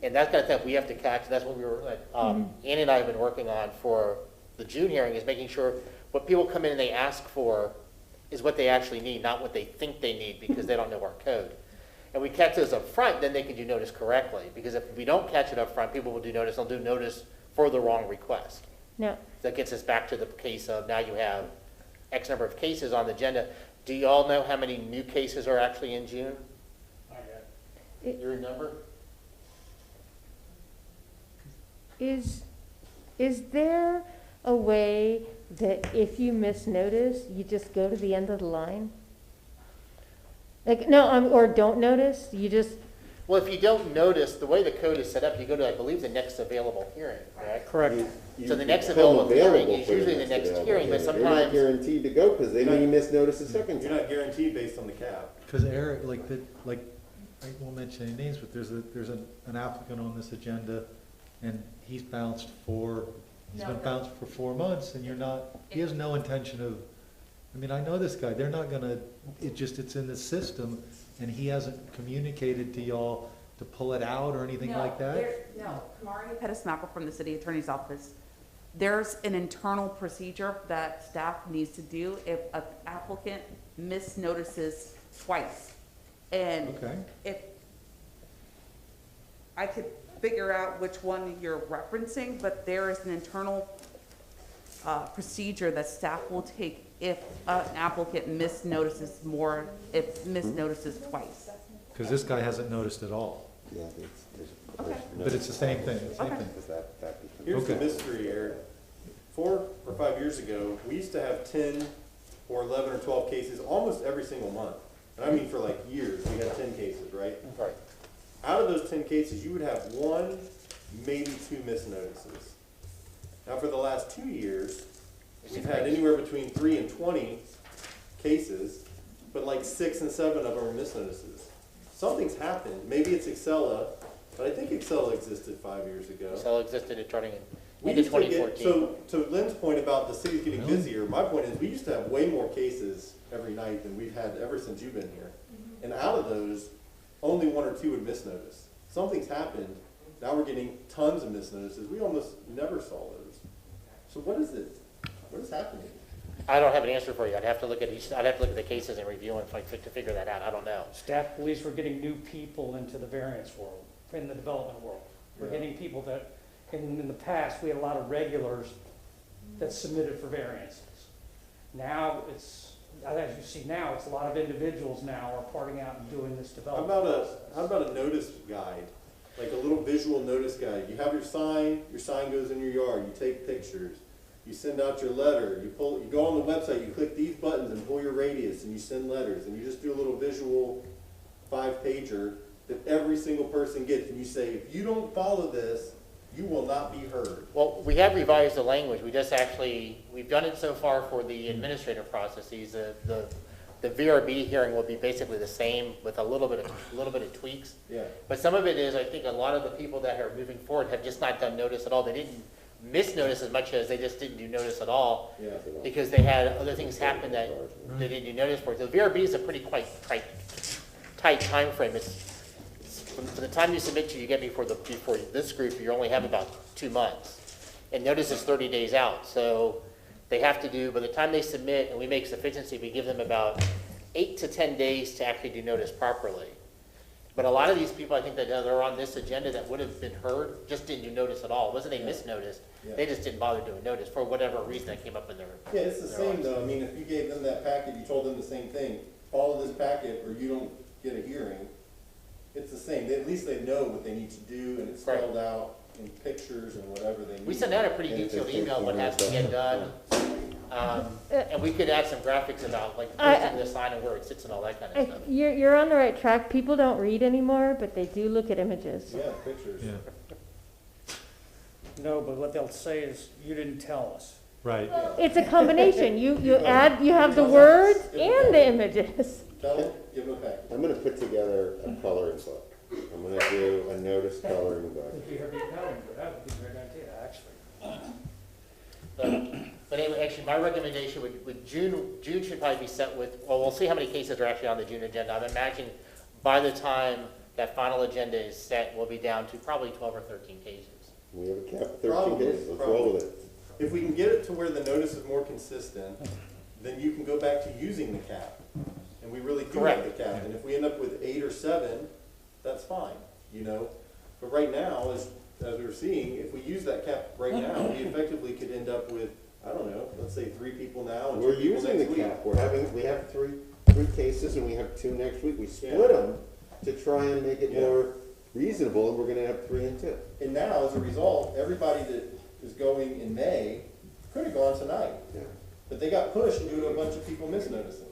And that's kind of stuff we have to catch. That's what we were, Annie and I have been working on for the June hearing, is making sure what people come in and they ask for is what they actually need, not what they think they need because they don't know our code. And we catch those up front, then they can do notice correctly. Because if we don't catch it up front, people will do notice, they'll do notice for the wrong request. No. That gets us back to the case of now you have X number of cases on the agenda. Do you all know how many new cases are actually in June? Your number? Is there a way that if you miss notice, you just go to the end of the line? Like, no, or don't notice, you just, Well, if you don't notice, the way the code is set up, you go to, I believe, the next available hearing, correct? Correct. So the next become available hearing available is for the usually the next available hearing, but They're not sometimes, guaranteed to go because they may miss notice a second You're time. not guaranteed based on the cap. Because Eric, I won't mention any names, but there's an applicant on this agenda, and he's been bounced for 4 months, and he has no intention of, I mean, I know this guy, they're not gonna, it's in the system, and he hasn't communicated to y'all to pull it out or anything like that? No, Kamaria Pettis-Mackel from the city attorney's office. There's an internal procedure that staff needs to do if an applicant misnotices twice. And Okay. if I could figure out which one you're referencing, but there is an internal procedure that staff will take if an applicant misnotices twice. Because this guy hasn't noticed at all. Yeah, But it's the same thing, Here's the Okay. mystery, Eric. 4 or 5 years ago, we used to have 10 or 11 or 12 cases almost every single month. And I mean for like years, we had 10 cases, right? right. Out of those 10 cases, you would have 1, maybe 2 misnotices. Now for the last 2 years, we've had anywhere between 3 and 20 cases, but like 6 and 7 of them are misnotices. Something's happened. Maybe it's Excella, but I think Excella existed 5 years ago. So existed at turning We into used to get, 2014. so to Lynn's point about the city's getting Really? busier, my point is we used to have way more cases every night than we've had ever since you've been here. And out of those, only 1 or 2 would misnotice. Something's happened. Now we're getting tons of misnotices. We almost never saw those. So what is it? What is happening? I don't have an answer for you. I'd have to look at the cases and review and to figure that out. I don't know. Staff believes we're getting new people into the variance world, in the development world. We're Yeah. getting people that, in the past, we had a lot of regulars that submitted for variances. Now it's, as you see now, it's a lot of individuals now are parting out and doing this How development. how about a notice guide? Like a little visual notice guide. You have your sign goes in your yard, you take pictures. You send out your letter, you go on the website, you click these buttons and pull your radius and you send letters and you just do a little visual 5-pager that every single person gets and you say, if you don't follow this, you will not be heard. Well, we have revised the language. We've done it so far for the administrative processes. The VRB hearing will be basically the same with a little bit of tweaks. Yeah. But some of it is, I think a lot of the people that are moving forward have just not done notice at all. They didn't misnotice as much as they just didn't do notice at all. Yeah. Because they had other things happen that they didn't do notice for. So the VRB is a pretty quite tight time frame. It's from the time you submit to, you get before this group, you only have about 2 months. And notice is 30 days out. So they have to do, by the time they submit and we make sufficiency, we give them about 8 to 10 days to actually do notice properly. But a lot of these people, I think that are on this agenda that would have been heard, just didn't do notice at all. It wasn't they misnoticed. Yeah. They just didn't bother doing notice for whatever reason that came up in their. Yeah, it's the their same lives. though. I mean, if you gave them that packet, you told them the same thing. Follow this packet or you don't get a hearing. It's the same. At least they know what they need to do and it's spelled out in pictures and whatever they need. We sent out a pretty detailed email on what has to get done. And we could add some graphics about like posting the sign and where it sits and all that kind of stuff. you're on the right track. People don't read anymore, but they do look at images. Yeah, pictures. Yeah. No, but what they'll say is, you didn't tell us. Right. It's a combination. You have the words and the images. Tell them, give them a packet. I'm gonna put together a coloring book. I'm gonna do a notice coloring book. That would be a great idea, actually. But anyway, actually, my recommendation would June should probably be set with, well, we'll see how many cases are actually on the June agenda. I'm imagining by the time that final agenda is set, we'll be down to probably 12 or 13 cases. We have a cap of 13 Probably, cases, let's roll with it. If we can get it to where the notice is more consistent, then you can go back to using the cap. And we really do have the cap. And if we end up with 8 or 7, that's fine, you know? But right now, as we're seeing, if we use that cap right now, we effectively could end up with, I don't know, let's say 3 people now and 2 We're people using the next week. cap, we have three cases and we have 2 next week. We split them to try and make it more reasonable, and we're gonna have 3 and 2. And now, as a result, everybody that is going in May could have gone tonight. Yeah. But they got pushed due to a bunch of people misnoticing.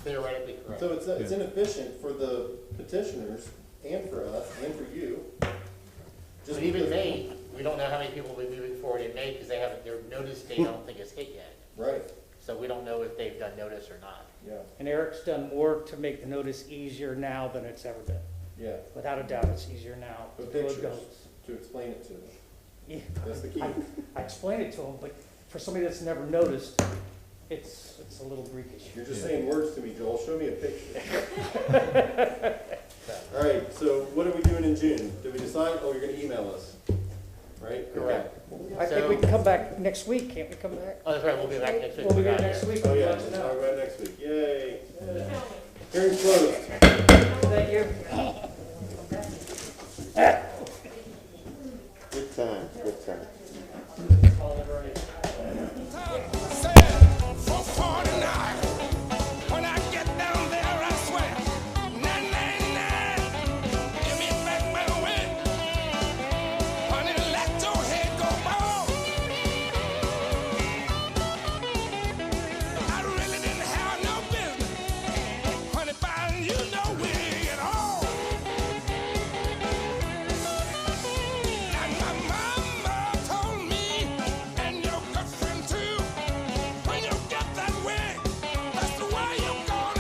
Theoretically correct. So it's inefficient for the petitioners and for us and for you. But even May, we don't know how many people will be moving forward in May because they haven't, their notice date, I don't think is hit yet. Right, So we don't know if they've done notice or not. yeah, And Eric's done more to make the notice easier now than it's ever been. yeah. Without a doubt, it's easier now. With The road pictures goes. to explain it to them. Yeah, That's the key. I explained it to him, but for somebody that's never noticed, it's a little freakish. You're just saying words to me, Joel. Show me a picture. All right, so what are we doing in June? Did we decide? Oh, you're gonna email us, right? Correct. I think we can come back next week, can't we come back? Oh, that's right, we'll be back next week. We'll be here next week. Oh, yeah, We'll let we'll you know. talk about it next week. Yay. Hearing closed.